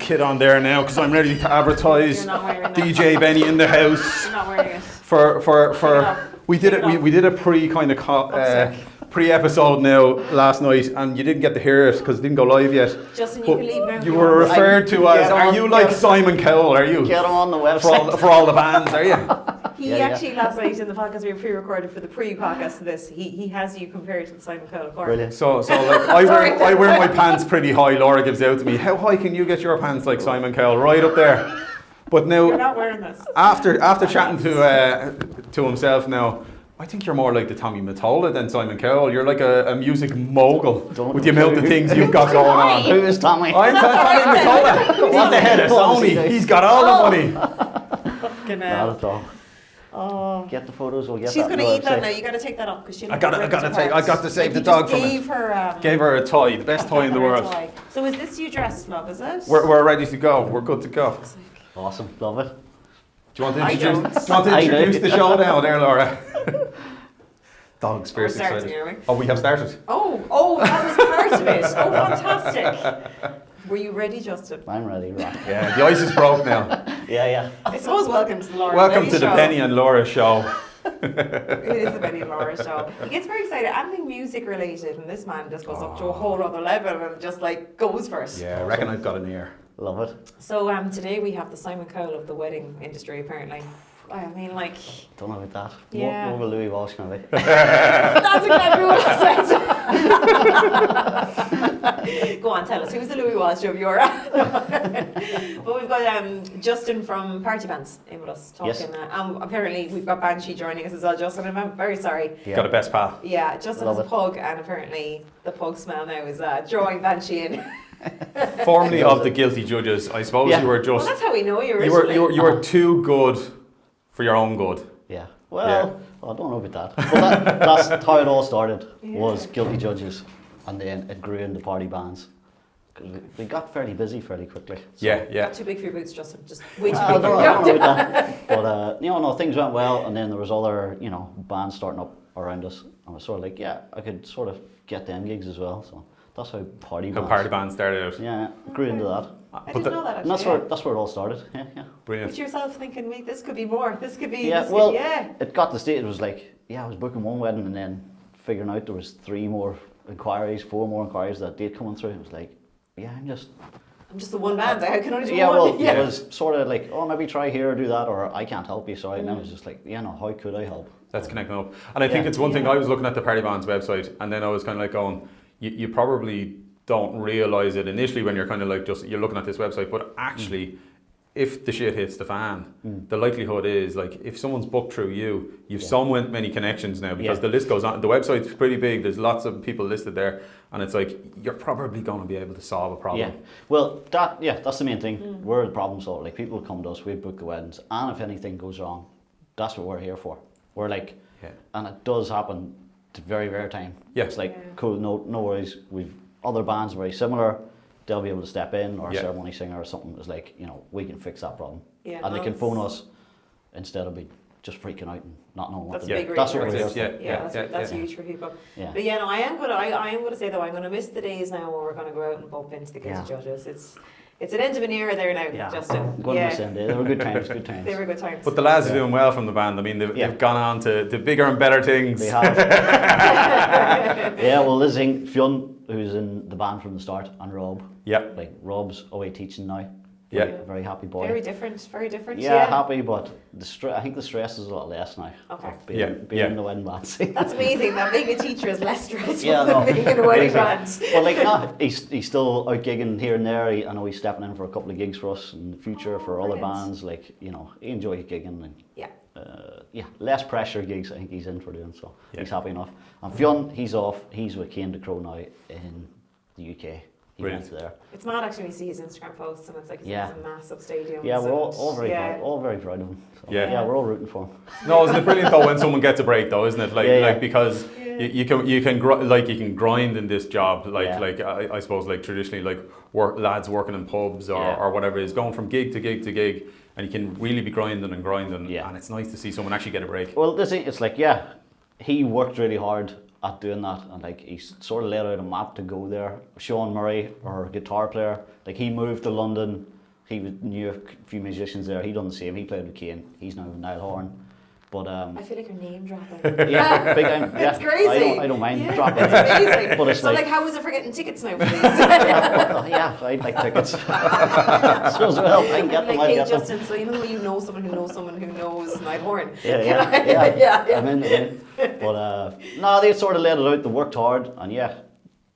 kit on there now because I'm ready to advertise DJ Benny in the house. You're not wearing it. We did a pre-episode now last night, and you didn't get to hear it because it didn't go live yet. Justin, you can leave now. You were referred to as, are you like Simon Cowell, are you? Get him on the website. For all the bands, are you? He actually last night in the podcast we pre-recorded for the pre-podcast to this, he has you compared to the Simon Cowell of Cork. Brilliant. So like I wear my pants pretty high. Laura gives out to me, how high can you get your pants like Simon Cowell? Right up there. But now, you're not wearing this. After chatting to himself now, I think you're more like the Tommy Mottola than Simon Cowell. You're like a music mogul with the amount of things you've got going on. Who is Tommy? I'm Tommy Mottola. What the head of Sony? He's got all the money. Fucking Not at all. Oh. Get the photos. We'll get. She's that going to eat that now. You got to take that off because she. I got to save the dog from it. Gave her a toy, the best toy in the world. So is this you dressed, love? Is it? We're ready to go. We're good to go. Awesome, love it. Do you want to introduce the show now, there, Laura? Dog's fierce excited. Oh, we have started. Oh, that was part of it. Oh, fantastic. Were you ready, Justin? I'm ready, right? Yeah, the ice is broke now. Yeah. I suppose welcome to the Laura Welcome to show. the Penny and Laura show. It is the Penny and Laura show. He gets very excited. Anything music related, and this man just goes up to a whole other level and just like goes for it. Yeah, I reckon I've got an ear. Love it. So today we have the Simon Cowell of the wedding industry, apparently. I mean, like... Don't know about that. Yeah. More of a Louis Walsh kind of thing. That's exactly what I said. Go on, tell us. Who's the Louis Walsh of your... But we've got Justin from Partybands in with us talking. Yes. Apparently we've got Banshee joining us as well, Justin. I'm very sorry. Yeah. Got a best pal. Yeah, Justin has a pug, and apparently the pug smell now is drawing Banshee in. Formerly of the Guilty Judges, I suppose you were just... Well, that's how we know you originally. You were too good for your own good. Yeah. Well, I don't know about that. But that's how it all started, was Guilty Judges. And then it grew into Partybands. We got fairly busy fairly quickly. So. Yeah. Not too big for your boots, Justin. Just way too big I for don't your know about that. But, things went well. And then there was other, bands starting up around us. And I was sort of like, I could sort of get them gigs as well. So that's how Partybands started out. Yeah, grew into that. I didn't know that actually. And that's where it all started. Yeah. Brilliant. With yourself thinking, wait, this could be more. This could be. It got to the stage. It was like, I was booking one wedding and then figuring out there was 4 more inquiries that date coming through. It was like, I'm just the one band. I can only do one. It was sort of like, maybe try here or do that, or I can't help you. So now it's just like, how could I help? That's connecting up. And I think it's one thing. I was looking at the Partybands website, and then I was kind of like going, you probably don't realise it initially when you're kind of like you're looking at this website, but actually if the shit hits the fan, the likelihood is like if someone's booked through you've so many connections now because the list goes on. The website's pretty big, there's lots of people listed there, and it's like you're probably going to be able to solve a problem. Yeah, well that's the main thing. We're the problem solver. Like people come to us, we book the weddings, and if anything goes wrong, that's what we're here for. We're like, and it does happen to very rare time. Yeah. It's like cool, no worries. We've other bands very similar, they'll be able to step in, or a ceremony singer or something is like, we can fix that problem. Yeah, and they can phone us instead of just freaking out and not knowing what to do. That's what we're here for. That's huge for people. Yeah. But I am going to say though, I'm going to miss the days now where we're going to go out and bump into the Guilty Judges. It's an end of an era there now, Justin. They were good times, They were good times. But the lads are doing well from the band. I mean, they've gone on to bigger and better things. They have. Well, Liz Fionn, who's in the band from the start, and Rob. Yeah. Like, Rob's away teaching now. Very happy boy. Very different. Yeah, happy, but I think the stress is a lot less now. Okay. Being in the wedding band. That's amazing that being a teacher is less stressful than being in a wedding band. Well, he's still out gigging here and there. I know he's stepping in for a couple of gigs for us in the future for other bands. Like, he enjoys gigging and less pressure gigs. I think he's in for doing, so he's happy enough. And Fionn, he's off. He's with Kane to Crow now in the UK. He went there. It's mad actually when you see his Instagram posts and it's like he's a massive stadium. Yeah, we're all very proud of him. So, we're all rooting for him. No, isn't it brilliant though when someone gets a break though, isn't it? Like because you can grind in this job. I suppose like traditionally like lads working in pubs or whatever it is, going from gig to gig to gig, and you can really be grinding and it's nice to see someone actually get a break. Well, it's like he worked really hard. at doing that, and like he sort of laid out a map to go there. Sean Murray, our guitar player, like he moved to London. He knew a few musicians there. He done the same. He played with Kane. He's now with Niall Horn. But I feel like you're name dropping. yeah, big time. Yeah. It's crazy. I don't mind yeah, dropping. It's amazing. But it's so like, how was it for getting tickets now, please? yeah, I like tickets. So as well, I can get them. Like, I hey, get them. Justin, so you know you know someone who knows someone who knows Niall Horn. Yeah. yeah. I'm in. But no, they sort of laid it out. They worked hard, and yeah,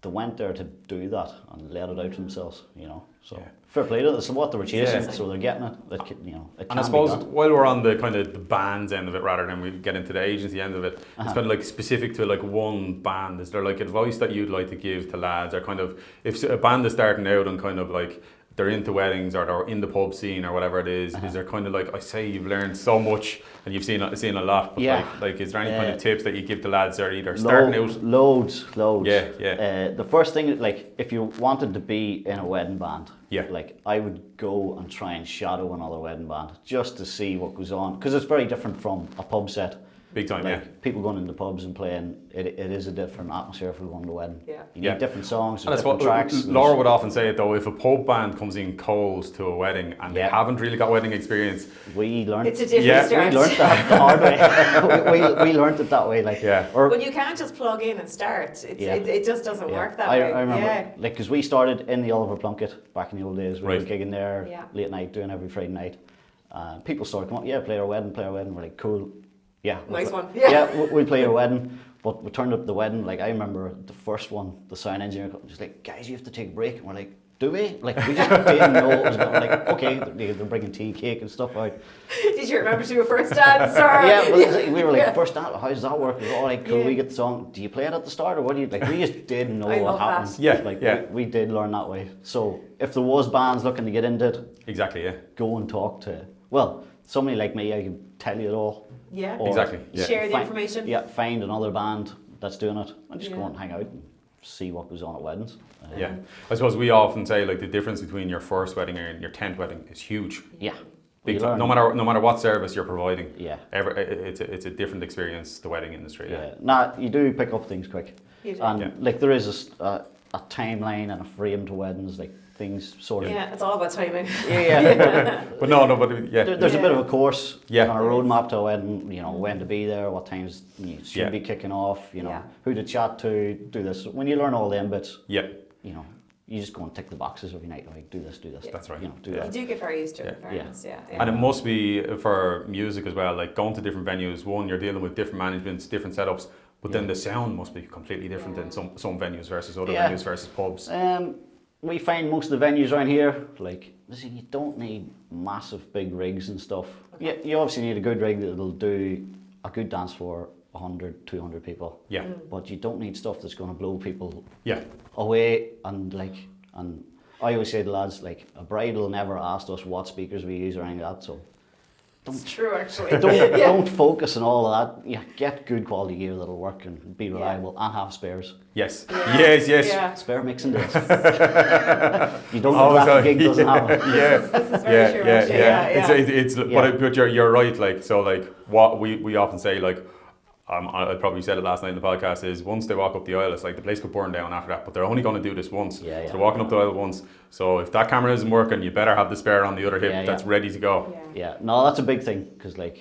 they went there to do that and laid it out for themselves. You know, so fair play to them. It's what they were chasing, so they're getting it. You know, it and I suppose while we're on the kind of the bands end of it, rather than we get into the agency end of it, it's kind of like specific to like one band. Is there like advice that you'd like to give to lads, or kind of if a band is starting out and kind of like they're into weddings or they're in the pub scene or whatever it is there kind of like, I say you've learned so much and you've seen a lot, but like is there any kind of tips that you give to lads that are either starting out? Loads. Yeah. The first thing, like if you wanted to be in a wedding band, like I would go and try and shadow another wedding band just to see what goes on, because it's very different from a pub set. Big time, like, people going into pubs and playing, it is a different atmosphere for going to a wedding. Yeah. You need different songs, and different tracks. Laura would often say it though, if a pub band comes in cold to a wedding and they haven't really got wedding experience, we learned. It's a different start. We learned that the hard way. we learned it that way. Like, but you can't just plug in and start. It just doesn't work that way. I remember, like, because we started in the Oliver Plunkett back in the old days. We were gigging there late night, doing every Friday night. People started coming up, play our wedding. We're like, cool. Yeah, nice one. We played a wedding, but we turned up the wedding. Like, I remember the first one, the sound engineer was just like, guys, you have to take a break. And we're like, do we? Like, we just didn't know it was going. Like, okay, they're bringing tea, cake and stuff out. Did you remember to do a first dance? Or? We were like, first dance, how does that work? We were all like, cool, we get the song. Do you play it at the start or what do you, like, we just didn't know what happened. We did learn that way. So if there was bands looking to get into it, go and talk to, somebody like me, I can tell you it all. Yeah, or share the information. Yeah, find another band that's doing it and just go and hang out and see what goes on at weddings. I suppose we often say like the difference between your first wedding and your 10th wedding is huge. Yeah, big time. No matter what service you're providing. Yeah, it's a different experience, the wedding industry. You do pick up things quick, and like there is a timeline and a frame to weddings, like. Things sort of. Yeah, it's all about timing. But there's a bit of a course on a roadmap to when, you know, when to be there, what times you should be kicking off, you know, who to chat to, do this. When you learn all them bits, you know, you just go and tick the boxes every night, like do this. That's right. You know, do that. You do get very used to it. And it must be for music as well, like going to different venues. One, you're dealing with different managements, different setups, but then the sound must be completely different in some venues versus other venues versus pubs. We find most of the venues around here, like, listen, you don't need massive big rigs and stuff. Yeah, you obviously need a good rig that'll do a good dance for 100, 200 people. Yeah. But you don't need stuff that's going to blow people away. And I always say to lads, like, a bride will never ask us what speakers we use or anything like that, so. It's true, actually. Don't focus on all of that. Yeah, get good quality gear that'll work and be reliable and have spares. Yes. Yes. Spare mixing days. You don't know that gig doesn't have it. This is very true. But you're right. Like, so, like, what we often say, like, I probably said it last night in the podcast, is once they walk up the aisle, it's like the place could burn down after that, but they're only going to do this once. So they're walking up the aisle once. So if that camera isn't working, you better have the spare on the other hip that's ready to go. No, that's a big thing, because I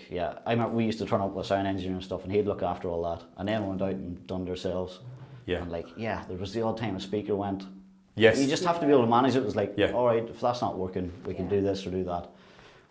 remember we used to turn up with a sound engineer and stuff, and he'd look after all that, and then went out and done themselves. And there was the odd time a speaker went. Yes. You just have to be able to manage it. It was like, all right, if that's not working, we can do this or do that.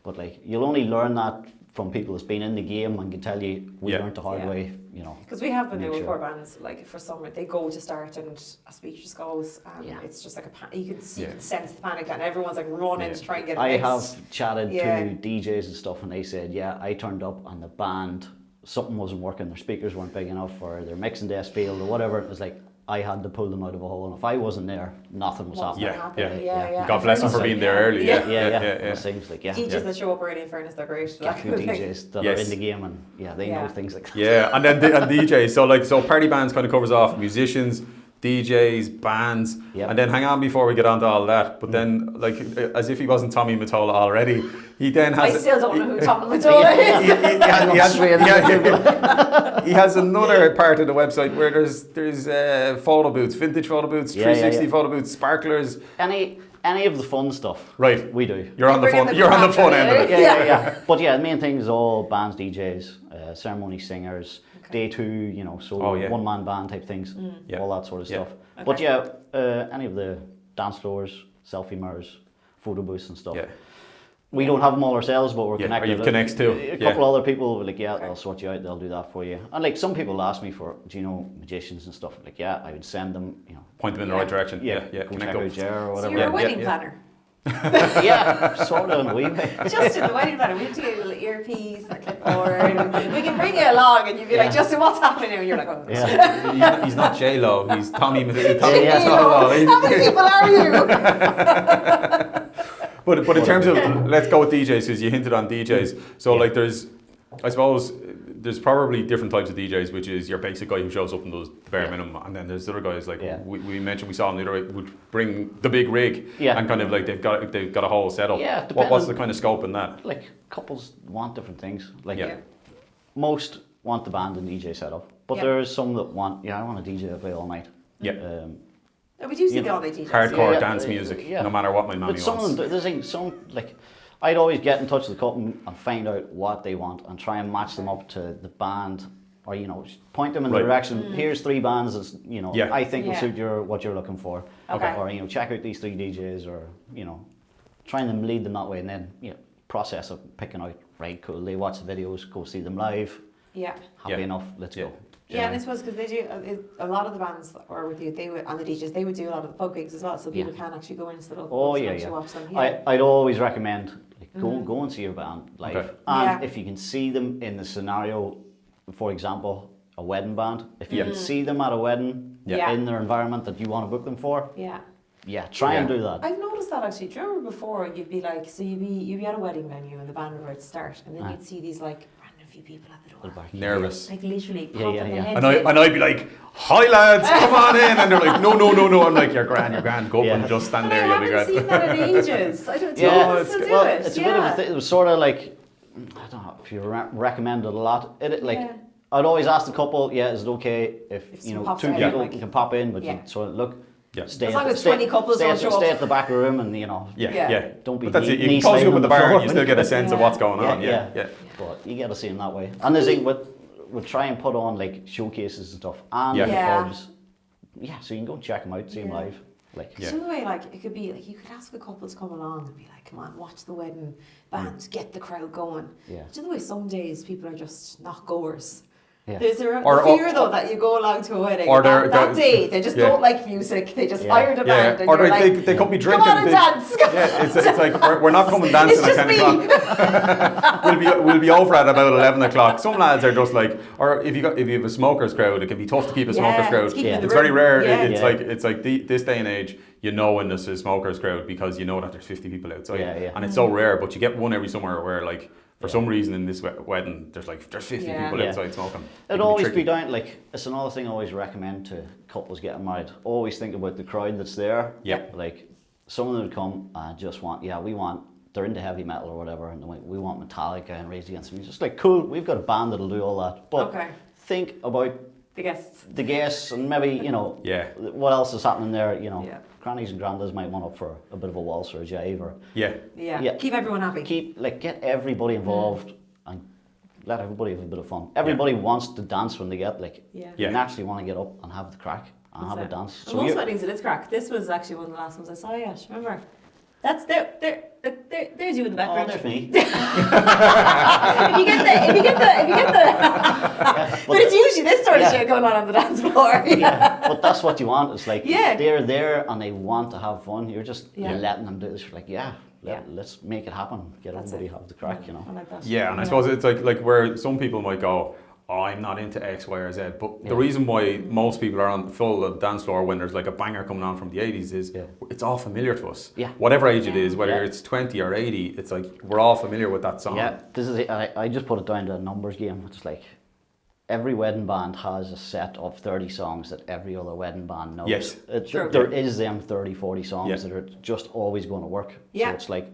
But like, you'll only learn that from people that's been in the game and can tell you we learned the hard way, you know. Because we have been there with 4 bands, like for summer, they go to start and a speaker just goes, and it's just like you can sense the panic, and everyone's like running to try and get it fixed. I have chatted to DJs and stuff, and they said, I turned up and the band, something wasn't working, their speakers weren't big enough, or their mixing desk failed, or whatever. It was like, I had to pull them out of a hole, and if I wasn't there, nothing was happening. God bless them for being there early. It seems like DJs that show up early, in fairness, they're great. A few DJs that are in the game, and they know things like that. And then DJs. So Party Bands kind of covers off musicians, DJs, bands, and then hang on before we get on to all that. But then, like, as if he wasn't Tommy Mottola already, he then has. I still don't know who Tommy Mottola is. He has another part of the website where there's photo booths, vintage photo booths, 360 photo booths, sparklers. Any of the fun stuff, right? We do. You're on the fun. You're on the fun end of it. Yeah. But the main thing is all bands, DJs, ceremony singers, day two, one-man band type things, all that sort of stuff. Okay. But any of the dance floors, selfie mirrors, photo booths and stuff. Yeah. We don't have them all ourselves, but we're connected. Or you've connects too. A couple other people like, they'll sort you out, they'll do that for you. And like some people ask me for, do you know magicians and stuff? Like, I would send them, point them in the right direction. Yeah. Go check out Jer or whatever. So you're a wedding planner. Sort of in a wee way. Justin, the wedding planner, we have to get a little earpiece, a clipboard. We can bring you along, and you'd be like, Justin, what's happening now? And you're like, oh. He's not J-Lo, he's Tommy Mottola. How many people are you? But in terms of, let's go with DJs, because you hinted on DJs. So like I suppose there's probably different types of DJs, which is your basic guy who shows up and does bare minimum, and then there's other guys like we mentioned, we saw on the other would bring the big rig, and kind of like they've got a whole setup. Yeah, what's the kind of scope in that? Like couples want different things. Like most want the band and DJ setup, but there's some that want I want a DJ to play all night. Yeah. We do see the all-night DJs. Hardcore dance music, no matter what my mommy wants. But there's some like. I'd always get in touch with the couple and find out what they want and try and match them up to the band, or point them in the direction. Here's 3 bands that I think will suit what you're looking for. Okay. Or check out these 3 DJs, or trying to lead them that way, and then process of picking out, right, cool, they watch the videos, go see them live. Yeah. Happy enough, let's go. Yeah, and I suppose because they do a lot of the bands that are with you, they would, and the DJs, they would do a lot of the pub gigs as well, so people can actually go into the local pubs and watch them. Yeah. I'd always recommend go and see your band live, and if you can see them in the scenario, for example, a wedding band. If you can see them at a wedding in their environment that you want to book them for, try and do that. I've noticed that actually. Do you remember before you'd be like, so you'd be at a wedding venue and the band would about to start, and then you'd see these like random few people at the door, nervous, like literally popping their heads and I'd be like, "Hi lads, come on in," and they're like, "No." I'm like, "You're grand. Go up and just stand there. You'll be great." I haven't seen that in ages. I don't know. It's a bit of a thing. It was sort of like, I don't know if you recommend it a lot. I'd always ask the couple, is it okay if 2 people can pop in, but you sort of look. Stay as long as 20 couples don't show up. Stay at the back room and don't be. But that's it. You can pause you up in the bar and you still get a sense of what's going on. Yeah. But you get to see them that way. And the thing we'll try and put on like showcases and stuff and the pubs. Yeah, so you can go and check them out, see them live. So the way, like, it could be like you could ask a couple to come along and be like, "Come on, watch the wedding bands, get the crowd going." Yeah. Do you know the way some days people are just not goers? Yeah. There's a fear though that you go along to a wedding or that day they just don't like music, they just hired a band and or you're they could be drinking. Come on and dance. It's like we're not coming dancing at 10 o'clock. we'll be over at about 11 o'clock. Some lads are just like, or if you have a smokers crowd, it can be tough to keep a smokers crowd. It's very rare. It's like this day and age, when there's a smokers crowd because you know that there's 50 people outside, and it's so rare. But you get one every somewhere where like. For some reason in this wedding, there's 50 people outside smoking. It'd always be down, it's another thing I always recommend to couples getting married. Always think about the crowd that's there. Yeah. Like, some of them would come and just want, they're into heavy metal or whatever, and we want Metallica and Rage Against the Machine. Just like, cool, we've got a band that'll do all that. But think about the guests and maybe, what else is happening there, Grannies and grandads might want up for a bit of a waltz or a jive or keep everyone happy. Get everybody involved and let everybody have a bit of fun. Everybody wants to dance when they get naturally want to get up and have the crack and have a dance. So most weddings it is crack. This was actually one of the last ones I saw. Yash, remember? That's there's you in the background. Oh, there's me. if you get the but it's usually this sort of shit going on the dance floor. But that's what you want. It's like they're there and they want to have fun. You're just you're letting them do this. You're like, let's make it happen. Get everybody have the crack, I like that. Yeah, and I suppose it's like where some people might go, "Oh, I'm not into X, Y, or Z." But the reason why most people are on full dance floor when there's like a banger coming on from the 80s is it's all familiar to us. Yeah. Whatever age it is, whether it's 20 or 80, it's like we're all familiar with that song. Yeah, this is it. I just put it down to a numbers game. It's like every wedding band has a set of 30 songs that every other wedding band knows. Yes. There is them 30, 40 songs that are just always going to work. Yeah. So it's like,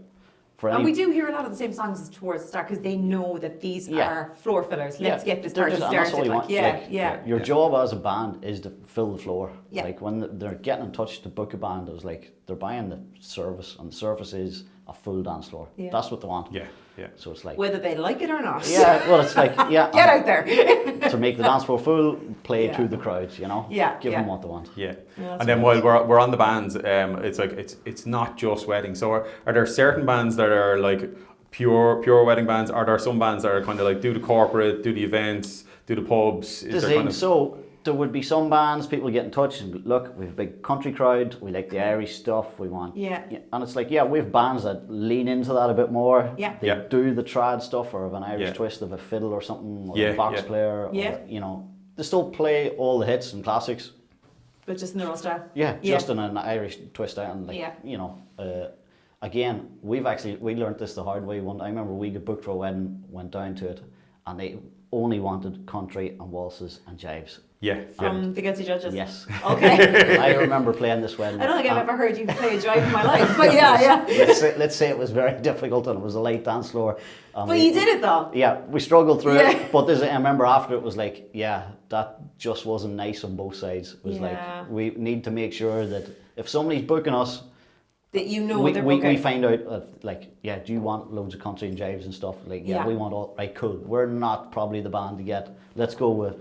and we do hear a lot of the same songs towards the start because they know that these are floor fillers. Let's get this party started. Your job as a band is to fill the floor. Yeah. Like when they're getting in touch to book a band, it was like they're buying the service, and the service is a full dance floor. Yeah. That's what they want. Yeah. Yeah. So it's like whether they like it or not. Yeah. Well, it's like get out there to make the dance floor full, play to the crowds. You know. Yeah. Give them what they want. Yeah. And then while we're on the bands, it's like it's not just weddings. So are there certain bands that are like pure wedding bands? Are there some bands that are kind of like do the corporate, do the events, do the pubs? So there would be some bands, people get in touch and look, we have a big country crowd, we like the Irish stuff, we want... Yeah. And it's like, we have bands that lean into that a bit more. Yeah. They do the trad stuff, or have an Irish twist of a fiddle or something, or a box player, or, they still play all the hits and classics. But just in their own style. Yeah, just in an Irish twist out, and again, we learned this the hard way. I remember we got booked for a wedding, went down to it, and they only wanted country and waltzes and jives. Yeah. The guilty judges. Yes. Okay. I remember playing this wedding. I don't think I've ever heard you play a jive in my life, but yeah. Let's say it was very difficult, and it was a light dance floor. But you did it though. Yeah, we struggled through it. But I remember after it was like, that just wasn't nice on both sides. It was like, we need to make sure that if somebody's booking us, that we find out do you want loads of country and jives and stuff? Like, we want all, right, cool. We're not probably the band to get. Let's go with,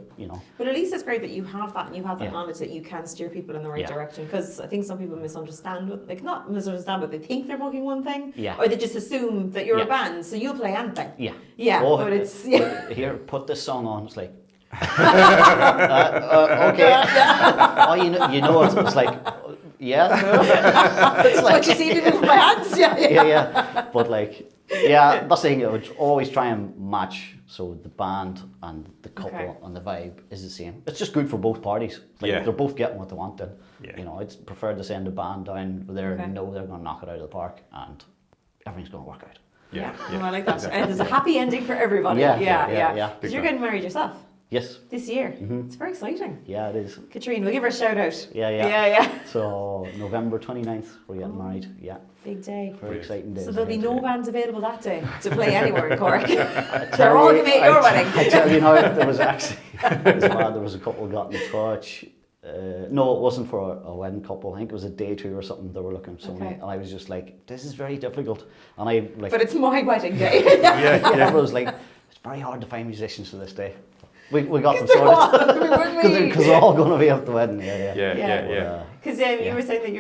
But at least it's great that you have that, and you have that knowledge that you can steer people in the right direction. Because I think some people misunderstand, not misunderstand, but they think they're booking one thing, or they just assume that you're a band, so you'll play anything. Yeah. Yeah. But it's here, put this song on. It's like. Okay. Oh, you know it's like. Yeah. It's like, you see me move my hands. Yeah. But that's the thing. I would always try and match, so the band and the couple and the vibe is the same. It's just good for both parties. They're both getting what they want then. Yeah. I'd prefer to send the band down there and know they're going to knock it out of the park, and everything's going to work out. Yeah. I like that. And there's a happy ending for everybody. Yeah. Because you're getting married yourself. Yes. This year. It's very exciting. Yeah, it is. Katrine, we'll give her a shout out. Yeah. So November 29th, we're getting married. Yeah. Big day. Very exciting day. So there'll be no bands available that day to play anywhere in Cork. They're all going to be at your wedding. I tell you now, there was actually, there was a couple got in touch. No, it wasn't for a wedding couple. I think it was a day two or something. They were looking for somebody, and I was just like, "This is very difficult." And but it's my wedding day. I was like, "It's very hard to find musicians for this day." We got them sorted because they're all going to be at the wedding. Yeah. Because you were saying that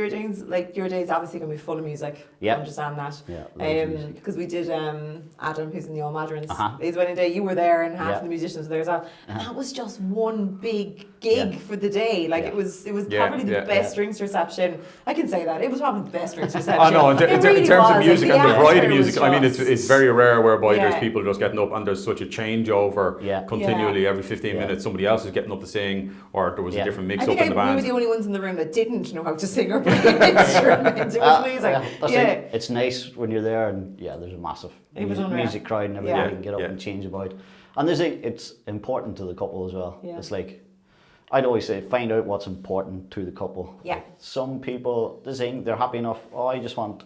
your day is obviously going to be full of music. Yeah. I understand that. Yeah. Because we did Adam, who's in the All Madrons, his wedding day. You were there, and half the musicians were there as well. And that was just one big gig for the day. It was probably the best drinks reception. I can say that it was probably the best drinks reception. I know. In terms of music and the variety of music, I mean, it's very rare whereby there's people just getting up and there's such a changeover continually every 15 minutes. Somebody else is getting up to sing, or there was a different mix up in the band. We were the only ones in the room that didn't know how to sing or play an instrument. It was amazing. It's nice when you're there, and there's a massive music crowd, and everybody can get up and change about. And it's important to the couple as well. It's like, I'd always say, find out what's important to the couple. Yeah. Some people, they're happy enough. Oh, I just want,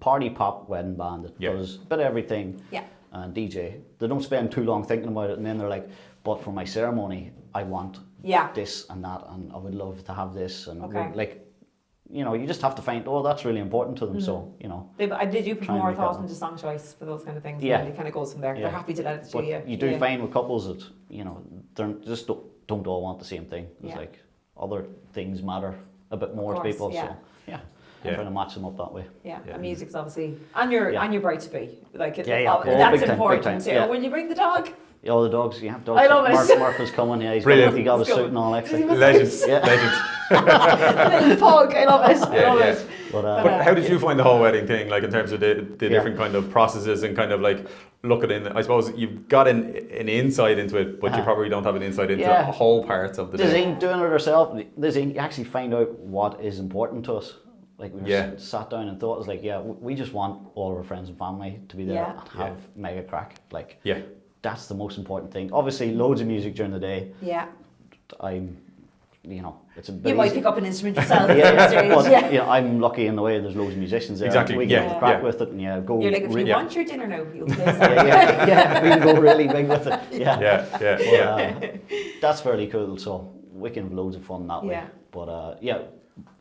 party pop wedding band that does a bit of everything. Yeah. And DJ. They don't spend too long thinking about it, and then they're like, but for my ceremony, I want this and that, and I would love to have this, and you just have to find, that's really important to them. So did you put more thought into song choice for those kind of things? Yeah, it kind of goes from there. They're happy to let it to you. You do find with couples that they just don't all want the same thing. It's like other things matter a bit more to people. So I'm trying to match them up that way. Yeah. And music's obviously and your bride to be that's big important time. too. Will you bring the dog? All the dogs, dogs. I love it. Mark was coming, he got his suit and all that. Legends. Little pug, I love it. I love it. But how did you find the whole wedding thing, in terms of the different kind of processes and kind of looking in? I suppose you've got an insight into it, but you probably don't have an insight into the whole parts of the day. Doing it ourselves, you actually find out what is important to us. We sat down and thought, it was we just want all of our friends and family to be there and have mega crack. that's the most important thing. Obviously, loads of music during the day. Yeah. It's a bit You might easy. pick up an instrument yourself. But, I'm lucky in the way there's loads of musicians there. Exactly. We get crack with it and go. You're like, if you want your dinner now, you'll play we can go really big with it. Yeah. That's fairly cool. So we can have loads of fun that way. Yeah. But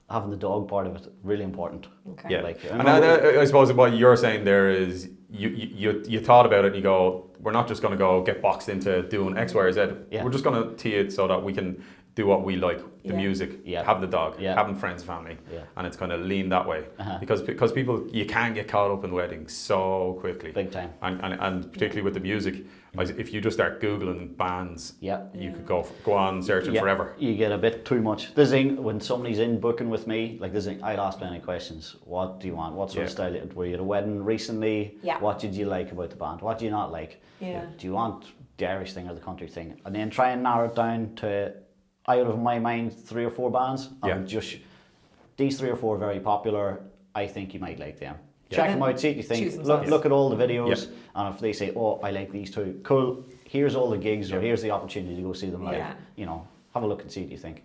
having the dog part of it really important. Okay. Yeah. Like, and I suppose what you're saying there is you thought about it and you go, we're not just going to go get boxed into doing X, Y, or Z. Yeah. We're just going to tee it so that we can do what we like, the music, have the dog, having friends, family, and it's kind of lean that way. Because people, you can get caught up in weddings so quickly. Big time. And particularly with the music, if you just start Googling bands, you could go on searching forever. You get a bit too much. This thing, when somebody's in booking with me, like this thing, I'll ask plenty of questions. What do you want? What sort of style? Were you at a wedding recently? Yeah. What did you like about the band? What do you not like? Yeah. Do you want the Irish thing or the country thing? And then try and narrow it down to, out of my mind, 3 or 4 bands. And just, these 3 or 4 are very popular. I think you might like them. Check them out, see what you think. Look at all the videos, and if they say, "Oh, I like these 2," cool. Here's all the gigs, or here's the opportunity to go see them live. Have a look and see what you think.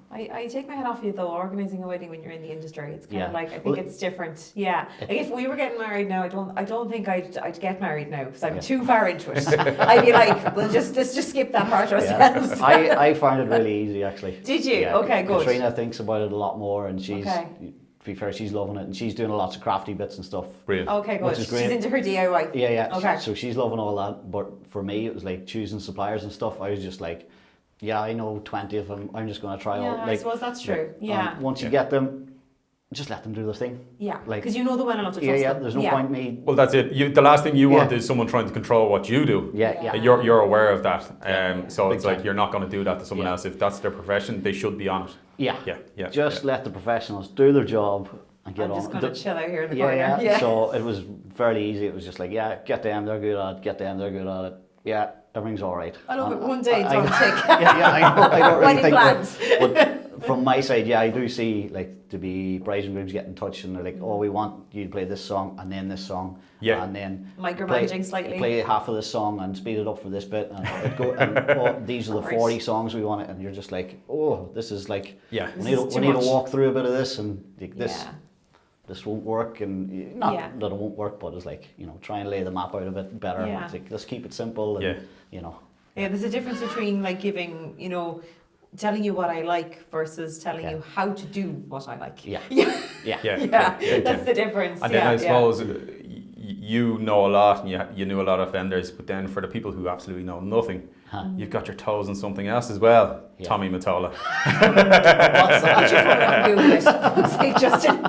I take my hat off you though. Organising a wedding when you're in the industry, it's kind of like, I think it's different. Like if we were getting married now, I don't think I'd get married now because I'm too far into it. I'd be like, let's just skip that part ourselves. I found it really easy actually. Did you? Yeah, okay, good. Katrina thinks about it a lot more, and she's. To be fair, she's loving it, and she's doing lots of crafty bits and stuff. Brilliant. Okay, good. Which is great. She's into her DIY. Yeah. Okay. So she's loving all that. But for me, it was like choosing suppliers and stuff. I was just like, I know 20 of them. I'm just going to try all. I suppose that's true. Once you get them, just let them do their thing. Yeah. Because you know the well enough to trust them. There's no point in me. Well, that's it. The last thing you want is someone trying to control what you do. You're aware of that. So it's like you're not going to do that to someone else. If that's their profession, they should be on it. Yeah. Just let the professionals do their job. And get I'm just on. going to chill out here in the corner. So it was fairly easy. It was just like, get them, they're good at it. Get them, they're good at it. Yeah, everything's all right. I love it. One day, Tom Tick. I don't really think plans. But from my side, I do see like to be brides and grooms get in touch and they're like, oh, we want you to play this song and then this song. And then micromanaging slightly. Play half of this song and speed it up for this bit. And these are the 40 songs we want. And you're just like, oh, this is like, we need to walk through a bit of this and like, this won't work, and not that it won't work, but it's like, try and lay the map out a bit better. It's like, let's keep it simple and, there's a difference between like giving, telling you what I like versus telling you how to do what I like. That's the difference. And then I suppose you know a lot, and you knew a lot of vendors, but then for the people who absolutely know nothing, you've got your toes in something else as well. Tommy Mottola. What's that? Google it. Say Justin.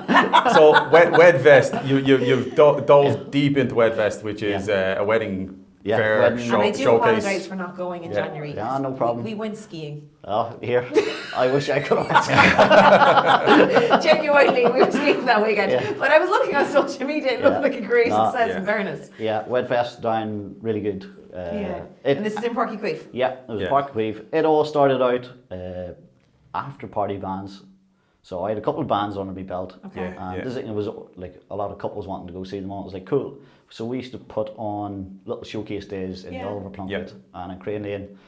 So Wedfest, you've dove deep into Wedfest, which is a wedding fair and I do showcase. apologise for not going in January. Yeah, no problem. We went skiing. Oh, here. I wish I could have went skiing. Genuinely, we were skiing that weekend. But I was looking on social media, it looked like a great success, in fairness. Yeah, Wedfest down really good. And this is in Páirc Uí Chaoimh. Yeah, it was Páirc Uí Chaoimh. It all started out after Partybands. So I had a couple of bands under my belt. And this thing, it was like a lot of couples wanting to go see them all. It was like, cool. So we used to put on little showcase days in the Oliver Plunkett and in Crane Lane.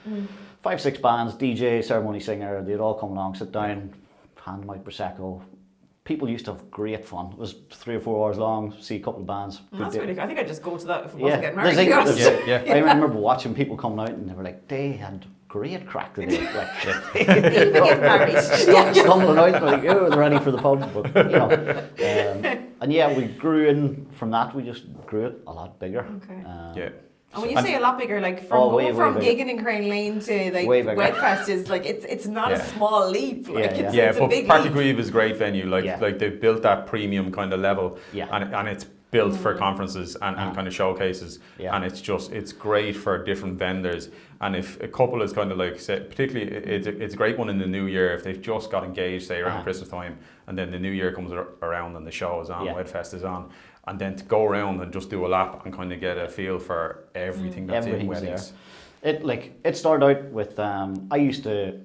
5, 6 bands, DJ, ceremony singer, they'd all come along, sit down, hand them out Prosecco. People used to have great fun. It was 3 or 4 hours long, see a couple of bands. That's really good. I think I'd just go to that if I wasn't getting married. I remember watching people coming out and they were like, they had great crack today. Even get married. Stumbling out, like, oh, they're ready for the pub. But, and we grew in from that. We just grew it a lot bigger. And when you say a lot bigger, like from going from gigging in Crane Lane to like Wedfest is like it's not a small leap. Like it's a big Páirc Uí leap. Chaoimh is a great venue. Like they built that premium kind of level, and it's built for conferences and kind of showcases, and it's great for different vendors. And if a couple is kind of like, say, particularly it's a great one in the new year if they've just got engaged, say around Christmas time, and then the new year comes around and the show is on, Wedfest is on. And then to go around and just do a lap and kind of get a feel for everything that's in weddings. It started out with I used to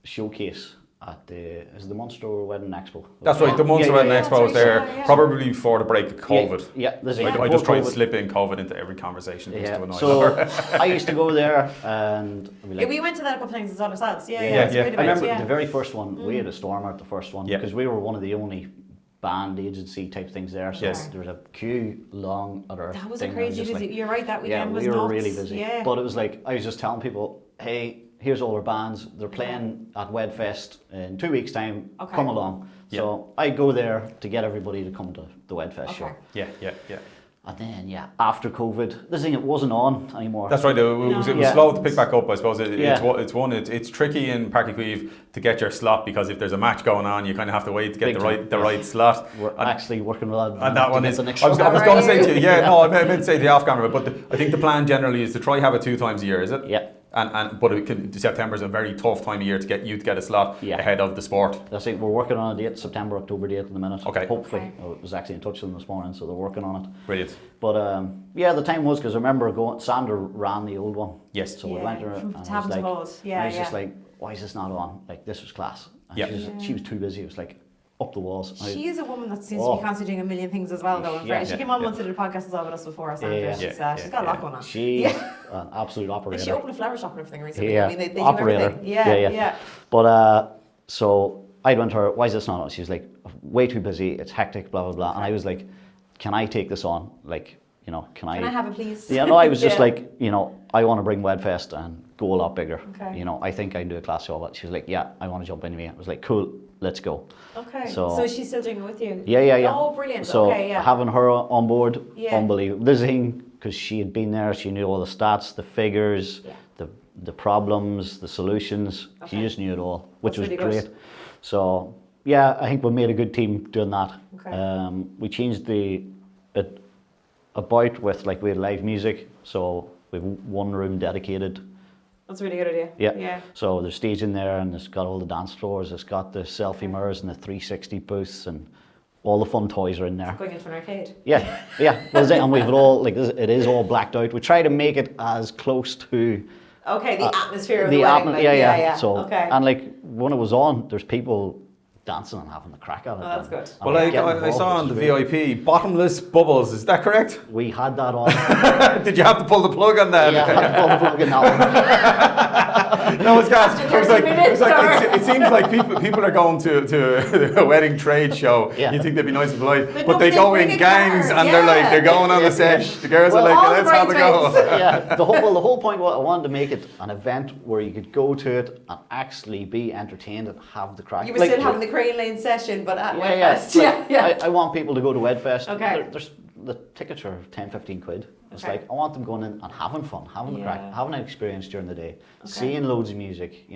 showcase at the Munster Wedding Expo. That's right, the Munster Wedding Expo was there, probably before the break of COVID. I just try to slip in COVID into every conversation just to annoy so I used to go there and we went to that a couple of times as ourselves. I remember the very first one, we had a stormer at the first one because we were one of the only band agency type things there, so there was a queue long at our That was thing. a crazy busy. You're right, that weekend was we were nuts. really busy. But it was like, I was just telling people, hey, here's all our bands, they're playing at Wedfest in 2 weeks' time, come along. So I go there to get everybody to come to the Wedfest show. Yeah. And then, after COVID, this thing, it wasn't on anymore. That's right. It was slow to pick back up. I suppose it's tricky in Páirc Uí Chaoimh to get your slot, because if there's a match going on, you kind of have to wait to get the right slot. We're actually working with that. And that one is. I was going to say to you, I meant to say the off camera, but I think the plan generally is to try have it 2 times a year. Is it? Yeah. But September is a very tough time of year to get a slot ahead of the sport. That's it. We're working on a date, September, October date at the minute. Okay. Hopefully. I was actually in touch with them this morning, so they're working on it. Brilliant. But the time was, because I remember Sander ran the old one. Yes. So we went there and I was just like, why is this not on? Like, this was class. And she was too busy. It was like up the walls. She is a woman that seems to be constantly doing a million things as well, though. She came on once and did a podcast as well with us before. Sandra. She's got a lot going on. She's an absolute operator. She opened a flower shop and everything recently. Yeah. I mean, they do operator. everything. Yeah. But so I went to her, why is this not on? She was like, way too busy, it's hectic, blah, blah, blah. Okay. And I was like, can I take this on? Like, can I have it, please? Yeah, no, I was just like, I want to bring Wedfest and go a lot bigger. Okay. I think I can do a class show. But she was like, yeah, I want to jump in with me. I was like, cool, let's go. Okay. So she's still doing it with you? Yeah. Oh, brilliant. So okay, having her on board, unbelievable. This thing, because she had been there, she knew all the stats, the figures, the problems, the solutions. Okay. She just knew it all, which was really great. Good. So I think we made a good team doing that. Okay. We changed about with, like, we had live music, so we have one room dedicated. That's a really good idea. Yeah. So there's stage in there, and it's got all the dance floors, it's got the selfie mirrors and the 360 booths, and all the fun toys are in there. It's going into an arcade. Yeah. Well, and we've it all, like, it is all blacked out. We try to make it as close to the atmosphere of the wedding. Yeah. So, and like, when it was on, there's people dancing and having the crack at it. Oh, that's good. Well, I saw on the VIP, bottomless bubbles, is that correct? We had that on. Did you have to pull the plug on that? Yeah, I had to pull the plug in that one. No, it's gas. It seems like people are going to a wedding trade show. Yeah. You think they'd be nice and polite, but they go in gangs and they're going on the sesh. The girls are like, let's have a go. Yeah, the whole point was I wanted to make it an event where you could go to it and actually be entertained and have the crack. You were still having the Crane Lane session, but at Wedfest. I want people to go to Wedfest. Okay. The tickets are 10-15 quid. It's like, I want them going in and having fun, having the crack, having an experience during the day, seeing loads of music,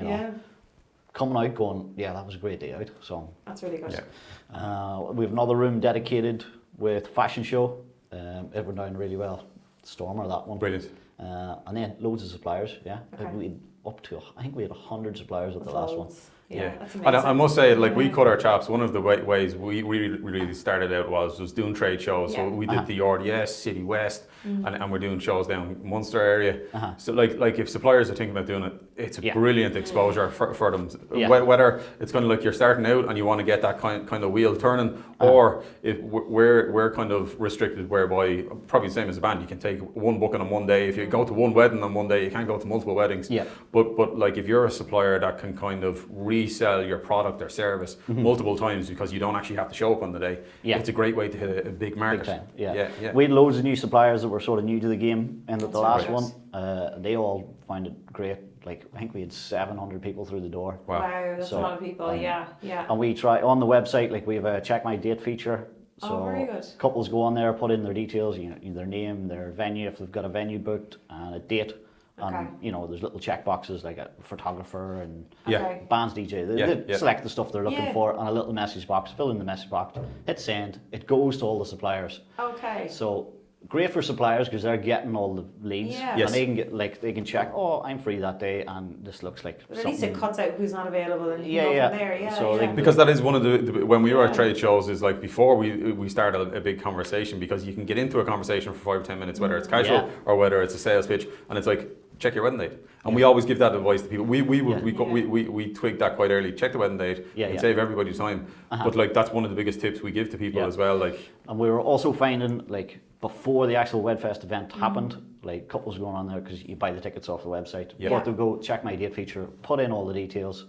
coming out going, that was a great day out. So that's really good. Yeah. We have another room dedicated with fashion show. It went down really well. Stormer, that one. Brilliant. And then loads of suppliers. Yeah. Okay. I think we had 100 suppliers at the last one. Yeah, that's amazing. And I must say, like, we cut our chops. One of the ways we really started out was doing trade shows. So we did the RDS, City West, and we're doing shows down Munster area. So like if suppliers are thinking about doing it, it's a brilliant exposure for them. Whether it's kind of like you're starting out and you want to get that kind of wheel turning, or if we're kind of restricted whereby, probably the same as a band, you can take one booking on one day. If you go to one wedding on one day, you can't go to multiple weddings. Yeah. But like if you're a supplier that can kind of resell your product or service multiple times because you don't actually have to show up on the day, it's a great way to hit a big market. Big time. Yeah. We had loads of new suppliers that were sort of new to the game, and at the last one, they all found it great. Like, I think we had 700 people through the door. Wow, that's a lot of people. Yeah. And we try on the website, like, we have a check my date feature. So very good. Couples go on there, put in their details, their name, their venue, if they've got a venue booked, and a date. And there's little check boxes like a photographer and bands DJ. They select the stuff they're looking for, and a little message box. Fill in the message box, hit send. It goes to all the suppliers. Okay. So great for suppliers because they're getting all the leads, and they can get they can check. Oh, I'm free that day, and this looks like. But at least it cuts out who's not available, and you go from there. So because that is one of the when we were at trade shows, is like before we start a big conversation, because you can get into a conversation for 5 or 10 minutes, whether it's casual or whether it's a sales pitch, and it's like, check your wedding date. And we always give that advice to people. We twig that quite early. Check the wedding date. It'll save everybody time. But like that's one of the biggest tips we give to people as well. Like, and we were also finding like before the actual Wedfest event happened, like couples going on there because you buy the tickets off the website. But they'll go check my date feature, put in all the details.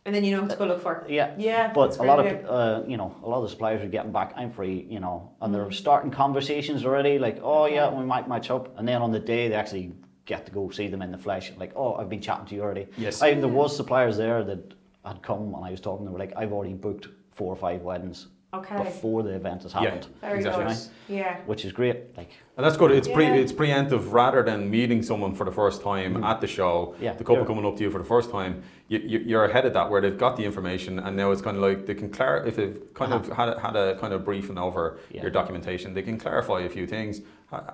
And then you know what to go look for. Yeah. But a lot of a lot of the suppliers are getting back, I'm free, and they're starting conversations already, like, we might match up, and then on the day they actually get to go see them in the flesh, like, I've been chatting to you already. Yes. There was suppliers there that had come and I was talking to them, were like, I've already booked 4 or 5 weddings before the event has happened. Very good. Yeah. Which is great. Like, and that's good. It's it's preemptive rather than meeting someone for the first time at the show. The couple coming up to you for the first time. You're ahead of that where they've got the information and now it's kind of like they can if they've kind of had a kind of briefing over your documentation, they can clarify a few things,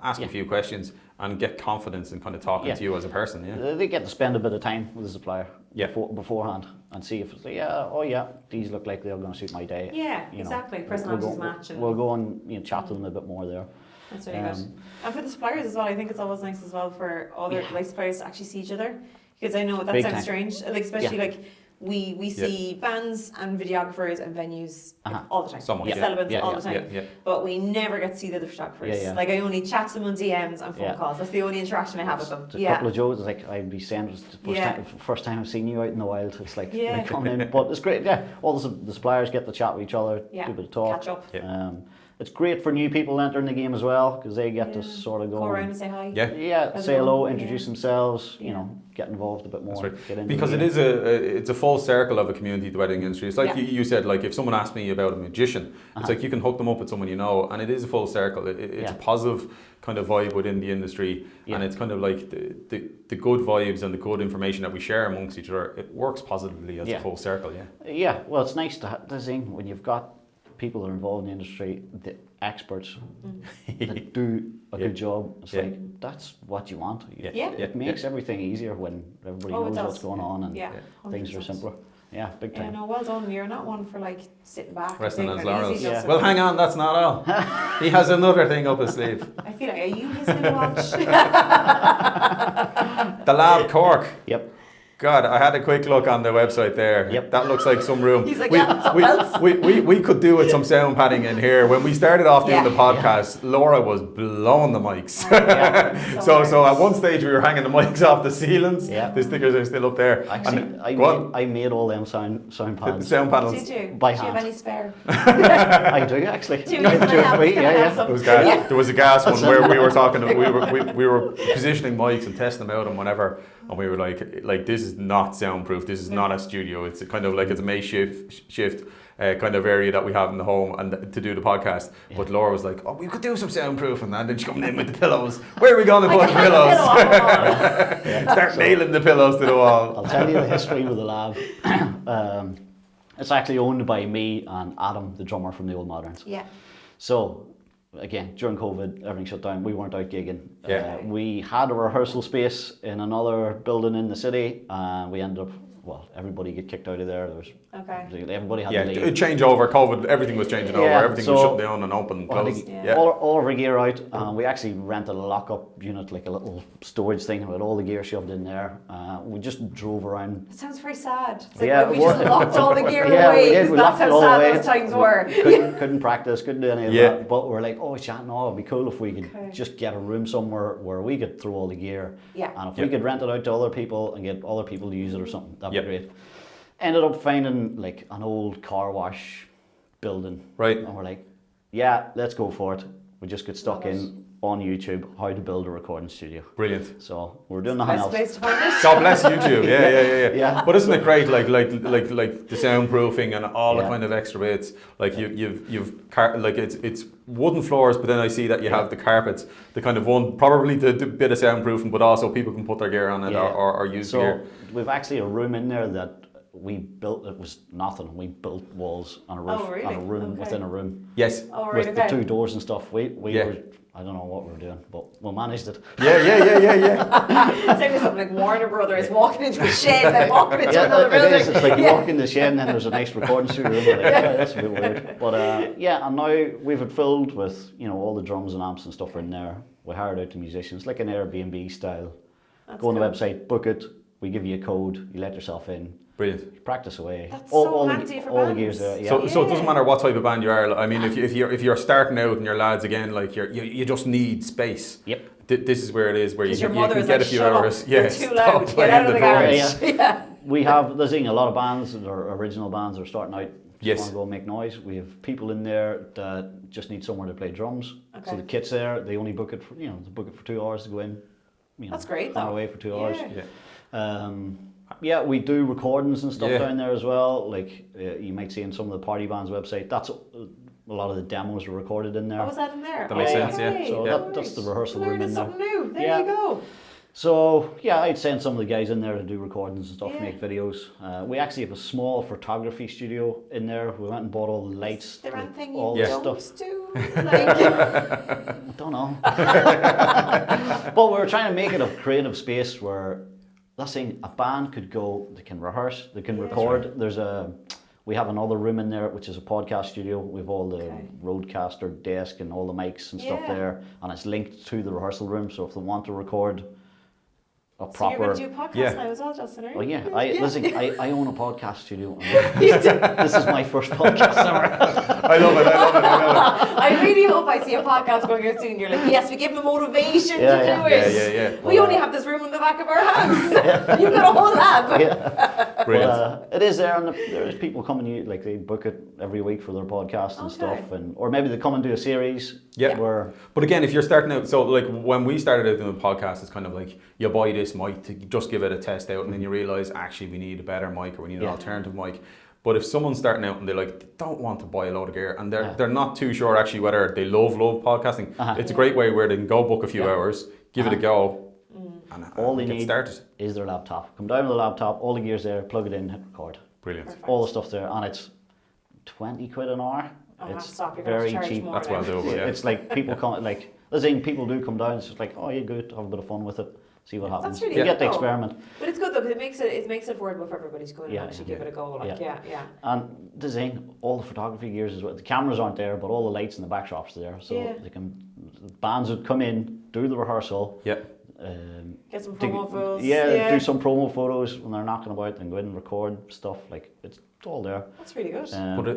ask a few questions, and get confidence in kind of talking to you as a person. They get to spend a bit of time with the supplier beforehand and see if it's like, these look like they're going to suit my day. Yeah, exactly. Personalities match. We'll go and chat to them a bit more there. That's really good. And for the suppliers as well, I think it's always nice as well for other suppliers to actually see each other. Because I know that sounds strange, like especially like we see bands and videographers and venues all the time. Celebrants all the time. But we never get to see the other photographers. Like I only chat to them on DMs and phone calls. That's the only interaction I have with them. A couple of Joes, like I'd be saying, it was the first time I've seen you out in the wild. It's like coming in, but it's great. All the suppliers get to chat with each other, do a bit of talk, catch up. It's great for new people entering the game as well because they get to sort of go around and say hi. Say hello, introduce themselves. Get involved a bit more. That's right. Because it's a full circle of a community, the wedding industry. It's like you said, like if someone asked me about a magician, it's like you can hook them up with someone you know, and it is a full circle. It's a positive kind of vibe within the industry, and it's kind of like the good vibes and the good information that we share amongst each other. It works positively as a full circle. Well, it's nice to have this thing when you've got people that are involved in the industry, the experts that do a good job. It's like that's what you want. It makes everything easier when everybody knows what's going on and things are simpler. Big time. Well done. You're not one for like sitting back. Resting on his laurels. Well, hang on, that's not all. He has another thing up his sleeve. I feel like, are you listening to watch? The Lab Cork. Yep. God, I had a quick look on the website there. That looks like some room. He's like, we could do with some sound padding in here. When we started off doing the podcast, Laura was blowing the mics. So at one stage we were hanging the mics off the ceilings. The stickers are still up there. Actually, I made all them sound panels. Sound panels. Did you? By hand. Do you have any spare? I do actually. There was a gas one where we were talking. We were positioning mics and testing them out and whatever. And we were like this is not soundproof. This is not a studio. It's kind of like it's a makeshift kind of area that we have in the home and to do the podcast. But Laura was like, we could do some soundproof, and then she coming in with the pillows. Where are we going to put the pillows? Start nailing the pillows to the wall. I'll tell you the history with the lab. It's actually owned by me and Adam, the drummer from the Old Moderns. So again, during COVID, everything shut down. We weren't out gigging. We had a rehearsal space in another building in the city, and we ended up, everybody get kicked out of there. There was everybody had to leave. Change over, COVID, everything was changing over. Everything was shut down and open and closed. All of our gear out, and we actually rented a lock-up unit, like a little storage thing with all the gear shoved in there. We just drove around. It sounds very sad. It's like we just locked all the gear away, because that's how sad those times were. Couldn't practice, couldn't do any of that. But we're like, it'd be cool if we could just get a room somewhere where we could throw all the gear. And if we could rent it out to other people and get other people to use it or something, that'd be great. Ended up finding like an old car wash building. And we're like, let's go for it. We just got stuck in on YouTube how to build a recording studio. Brilliant. So we're doing nothing else. Place to find it. God bless YouTube. Yeah. But isn't it great? Like the soundproofing and all the kind of extra bits. Like you've it's wooden floors, but then I see that you have the carpets. The kind of one probably the bit of soundproofing, but also people can put their gear on it or use gear. So we've actually a room in there that we built. It was nothing. We built walls and a roof and a room within a room. Yes. With the 2 doors and stuff. We were. I don't know what we were doing, but we managed it. Yeah. It's like something like Warner Brothers walking into a shed and then walking into another building. It is. It's like you walk in the shed and then there's a nice recording studio. That's a bit weird. But and now we've it filled with all the drums and amps and stuff are in there. We hired out the musicians, like an Airbnb style Go on the website, book it. We give you a code. You let yourself in. Brilliant. You practice away. That's so handy for all bands. the gears there. Yeah. So it doesn't matter what type of band you are. I mean, if you're starting out and your lads again, like you just need space. Yep. This is where it is, where you can like, get a few hours. You're too loud. Get out of the garage. Yeah. We have, there's a lot of bands that are original bands that are starting out. Yes. Want to go make noise. We have people in there that just need somewhere to play drums. Okay. So the kit's there. They only book it for, they book it for 2 hours to go in. That's great. Far away for 2 hours. Yeah. We do recordings and stuff down there as well. Like you might see in some of the Partybands website. That's a lot of the demos are recorded in there. Oh, is that in there? That makes sense. Yeah. So that's the rehearsal room in there. Something new. There you go. So I'd send some of the guys in there to do recordings and stuff, make videos. We actually have a small photography studio in there. We went and bought all the lights, Is there anything all you the don't stuff. do? I don't know. But we're trying to make it a creative space where, that's saying, a band could go, they can rehearse, they can record. Right. We have another room in there which is a podcast studio. We have all the roadcaster desk and all the mics and stuff there, and it's linked to the rehearsal room. So if they want to record a proper, you're going to do a podcast now as well, Justin, are you? Oh yeah, listen, I own a podcast studio. This is my first podcast ever. I love it. I really hope I see a podcast going out soon. You're like, yes, we give them motivation to do it. Yeah. We only have this room in the back of our house. You've got a whole lab. Brilliant. It is there, and there's people coming. Like they book it every week for their podcast and stuff, or maybe they come and do a series. Yeah. But again, if you're starting out, so like when we started out doing the podcast, it's kind of like you buy this mic to just give it a test out, and then you realise actually we need a better mic or we need an alternative mic. But if someone's starting out and they don't want to buy a load of gear, and they're not too sure actually whether they love podcasting, it's a great way where they can go book a few hours, give it a go, and all they get need started. Is their laptop. Come down with the laptop, all the gear's there, plug it in, hit record. Brilliant. Perfect. All the stuff's there, and it's 20 quid an hour. It's very cheap. That's well doable. Yeah. It's like people come, like the thing, people do come down. It's just like, oh, you're good, have a bit of fun with it, see what happens. That's really you good. get the experiment. But it's good though, because it makes it affordable for everybody to go in and actually give it a go. Like, And the thing, all the photography gears as well. The cameras aren't there, but all the lights in the backdrops are there, so they can. Bands would come in, do the rehearsal. Yeah. Get some promo photos. Do some promo photos when they're knocking about, and go in and record stuff. Like it's all there. That's really good.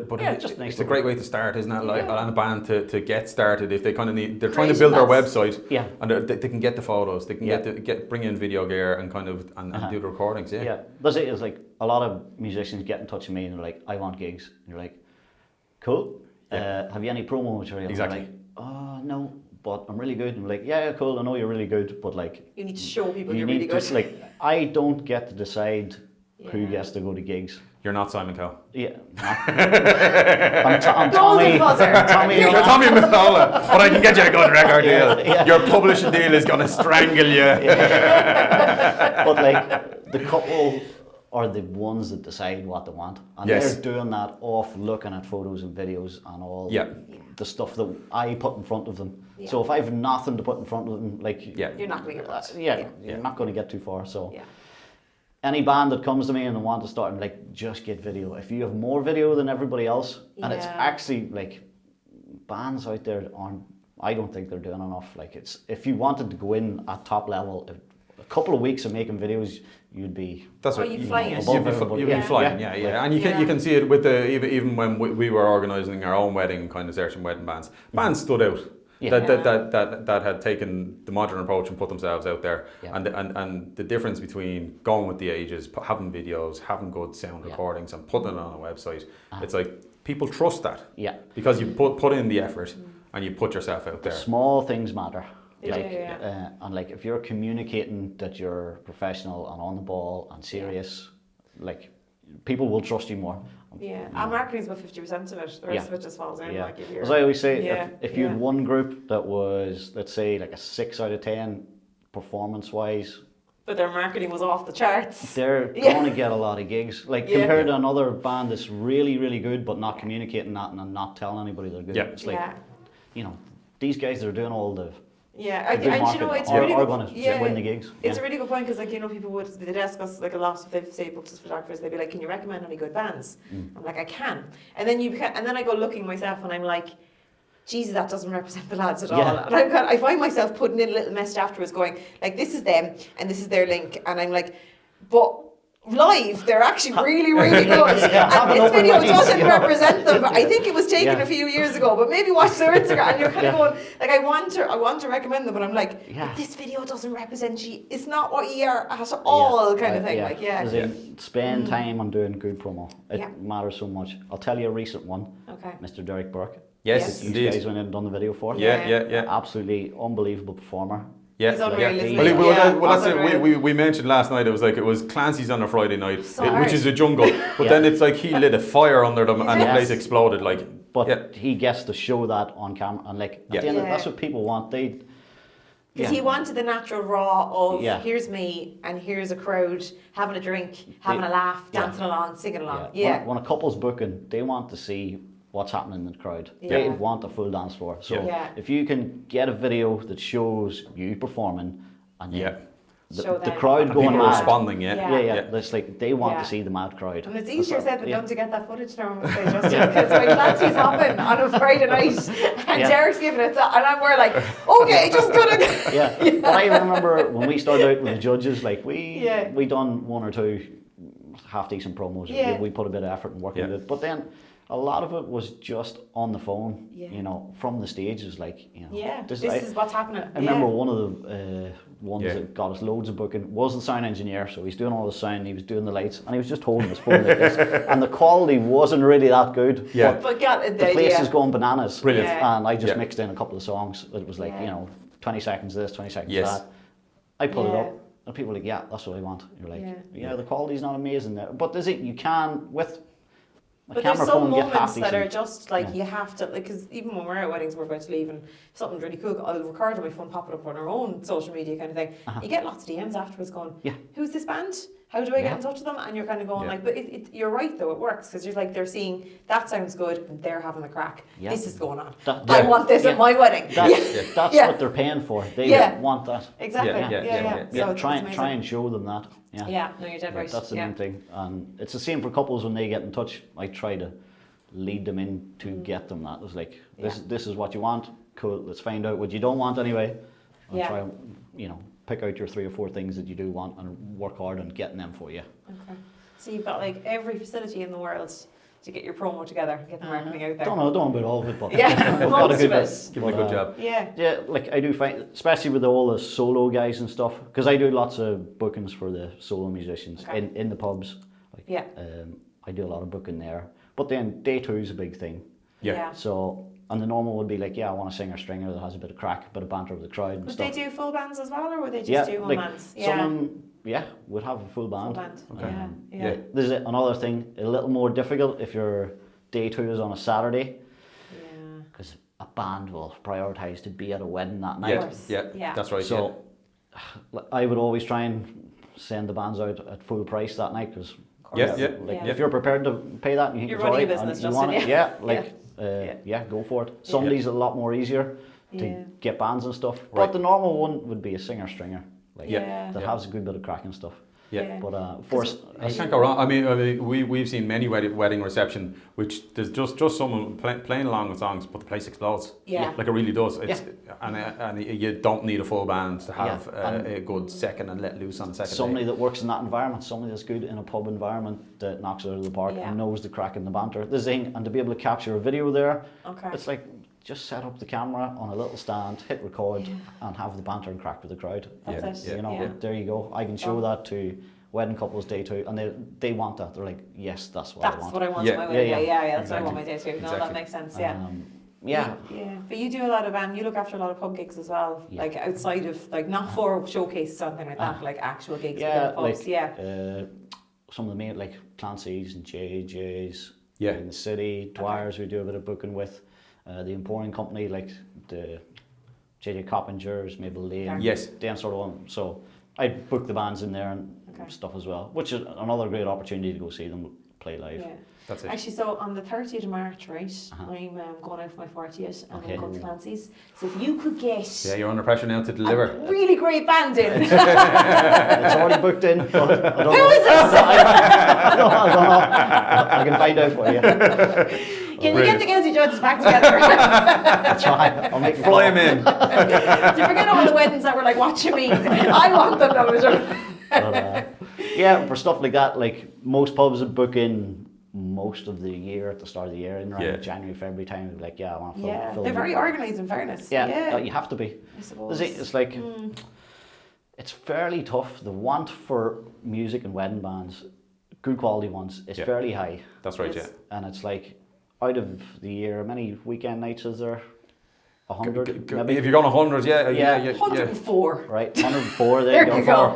But it's a great way to start, isn't it? Like on a band to get started, if they kind of they're trying to build their website. Yeah. And they can get the photos, they can bring in video gear and kind of and do the recordings. Yeah. Yeah. That's it. It's like a lot of musicians get in touch with me and they're like, I want gigs. And you're like, cool. Have you any promo material? Exactly. And they're like, oh no, but I'm really good. And I'm like, yeah, cool. I know you're really good, but like, you need to show people you're really good. Like, I don't get to decide who gets to go to gigs. You're not Simon Cowell. Yeah. I'm Tommy. You're Tommy Mottola, but I can get you a good record deal. Yeah. Your publishing deal is going to strangle you. But like, the couple are the ones that decide what they want. And they're doing that off looking at photos and videos and all the stuff that I put in front of them. Yeah. So if I have nothing to put in front of them, like... You're not going to get you're not going to get too far. So any band that comes to me and they want to start, and like, just get video. If you have more video than everybody else, and it's actually like, bands out there I don't think they're doing enough. Like, it's, if you wanted to go in at top level, a couple of weeks of making videos, you'd be... That's right. You'd be flying. You'd be flying, And you can see it with even when we were organising our own wedding, kind of searching wedding bands. Bands stood out. That had taken the modern approach and put themselves out there, and the difference between going with the ages, having videos, having good sound recordings, and putting it on a website, it's like people trust that, because you put in the effort and you put yourself out there. Small things matter. And like, if you're communicating that you're professional and on the ball and serious, like, people will trust you more. Our marketing is about 50% of it. The rest of it just falls in. Like, if you're, as I always say, if you had one group that was, let's say, like a 6 out of 10 performance-wise, but their marketing was off the charts, they're going to get a lot of gigs. Like, compared to another band that's really, really good but not communicating that and not telling anybody they're good. It's like, you know, these guys that are doing all the... and you know, it's really going to win the gigs. It's a really good point, because, like, you know, people would discuss, like, a lot of, they've say books as photographers, they'd be like, can you recommend any good bands? I'm like, I can. And then I go looking myself and I'm like, Jesus, that doesn't represent the lads at all. And I find myself putting in a little message afterwards going, like, this is them and this is their link. And I'm like, but live, they're actually really, really good. And this video doesn't represent them. But I think it was taken a few years ago, but maybe watch their Instagram and you're kind of going, like, I want to recommend them, but I'm like, but this video doesn't represent you. It's not what you are at all, kind of thing. Like, spend time on doing good promo. It matters so much. I'll tell you a recent one. Okay. Mr. Derek Burke. Yes, you guys went in and done the video for. Yeah. Absolutely unbelievable performer. Yeah, he's unreal. Well, that's it. We mentioned last night. It was Clancy's on a Friday night, which is a jungle. But then it's like he lit a fire under them, and the place exploded. Like, but he gets to show that on camera, and like at the end, that's what people want. Because he wanted the natural raw of here's me and here's a crowd having a drink, having a laugh, dancing along, singing along. When a couple's booking, they want to see what's happening in the crowd. They want a full dance floor. So if you can get a video that shows you performing and the crowd going people mad, responding, it's like they want to see the mad crowd. And it's easier said than done to get that footage now, Justin, because when Clancy's hopping on a Friday night and Derek's giving it that, and we're like, okay, just gonna But I remember when we started out with the judges, like we done one or two half decent promos. We put a bit of effort and work into it, but then a lot of it was just on the phone, you know, from the stages, like, you know. This is what's happening. I remember one of the ones that got us loads of booking was the sound engineer, so he's doing all the sound, he was doing the lights, and he was just holding his phone like this, and the quality wasn't really that good. But the place is going bananas. Brilliant. And I just mixed in a couple of songs. It was like, you know, 20 seconds this, 20 seconds that. I put it up, and people were like, yeah, that's what I want. You're like, the quality's not amazing there. But you can, with but there's some moments that are just like you have to, like, because even when we're at weddings, we're about to leave, and if something's really cool, I'll record on my phone, pop it up on our own social media kind of thing. You get lots of DMs afterwards going, who's this band? How do I get in touch with them? And you're kind of going like, but you're right though, it works, because you're like, they're seeing that sounds good and they're having the crack. This is going on. I want this at my wedding. That's what they're paying for. They want that. Exactly. So try and show them that. No, you're dead right. That's the main thing. And it's the same for couples when they get in touch. I try to lead them in to get them that. It's like, this is what you want. Cool, let's find out what you don't want anyway. And try, you know, pick out your 3 or 4 things that you do want and work hard on getting them for you. Okay. So you've got like every facility in the world to get your promo together, get the marketing out there. Don't know about all of it, but most of it. Give it a good job. Yeah, like I do find, especially with all the solo guys and stuff, because I do lots of bookings for the solo musicians in the pubs. Like, I do a lot of booking there. But then day 2 is a big thing. So, and the normal would be like, I want a singer-stringer that has a bit of crack, a bit of banter with the crowd and would stuff. Would they do full bands as well, or would they just do one bands? Some would have a full band. Okay. There's another thing, a little more difficult if your day 2 is on a Saturday. Because a band will prioritise to be at a wedding that night. Yeah, that's right. So I would always try and send the bands out at full price that night, because if you're prepared to pay that and you think it's alright and you want it, go for it. Sunday's a lot more easier to get bands and stuff. But the normal one would be a singer-stringer. That has a good bit of crack and stuff. But of course, I can't go wrong. I mean, we've seen many wedding reception which there's just someone playing along with songs, but the place explodes. Like it really does. It's, and you don't need a full band to have a good second and let loose on the second. Somebody that works in that environment, somebody that's good in a pub environment that knocks it out of the park and knows the crack and the banter. This thing, and to be able to capture a video there, it's like, just set up the camera on a little stand, hit record, and have the banter and crack with the crowd. That's it. You know, there you go. I can show that to wedding couples day 2, and they want that. They're like, yes, that's what I want. That's what I want. My wedding. That's what I want my day 2. No, that makes sense. But you do a lot of you look after a lot of pub gigs as well, like outside of, like, not for showcases or something like that, like actual gigs within pubs. Some of the main, like Clancy's and JJ's in the city, Dwyer's we do a bit of booking with. The Emporium Company, like the JJ Coppingers, Mabel Lane, them sort of one. So I book the bands in there and stuff as well, which is another great opportunity to go see them play live. That's it. Actually, so on the 30th of March, right, I'm going out for my 40th and I'm going to Clancy's. So if you could get... Yeah, you're under pressure now to deliver. A really great band in. It's already booked in. But I don't Who is it? I don't know. I can find out for you. Can you get the guilty judges back together? That's right. I'll make Fly him in. Do you forget all the weddings that were like, what you mean? I want them though. But, yeah, for stuff like that, like most pubs would book in most of the year at the start of the year, in around January, February time. They'd be like, I want to fill they're very organised, in fairness. Yeah, you have to be. I suppose. It's like, it's fairly tough. The want for music and wedding bands, good quality ones, is fairly high. That's right, yeah. And it's like, out of the year, how many weekend nights is there? 100 maybe? If you're going 100, yeah. 104. Right, 104 there you go.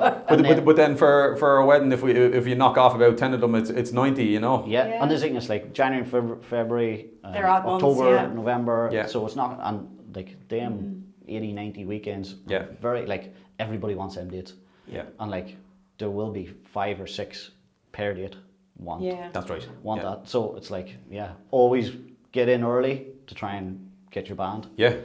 But then for a wedding, if you knock off about 10 of them, it's 90, you know. Yeah. And the thing is, like January, February, They're odd October, months, November. Yeah. So it's not, and like them 80, 90 weekends. Yeah. Very, like, everybody wants them dates. Yeah. And like there will be 5 or 6 per date want. Yeah. That's right. Want that. So it's like, always get in early to try and get your band. Yeah.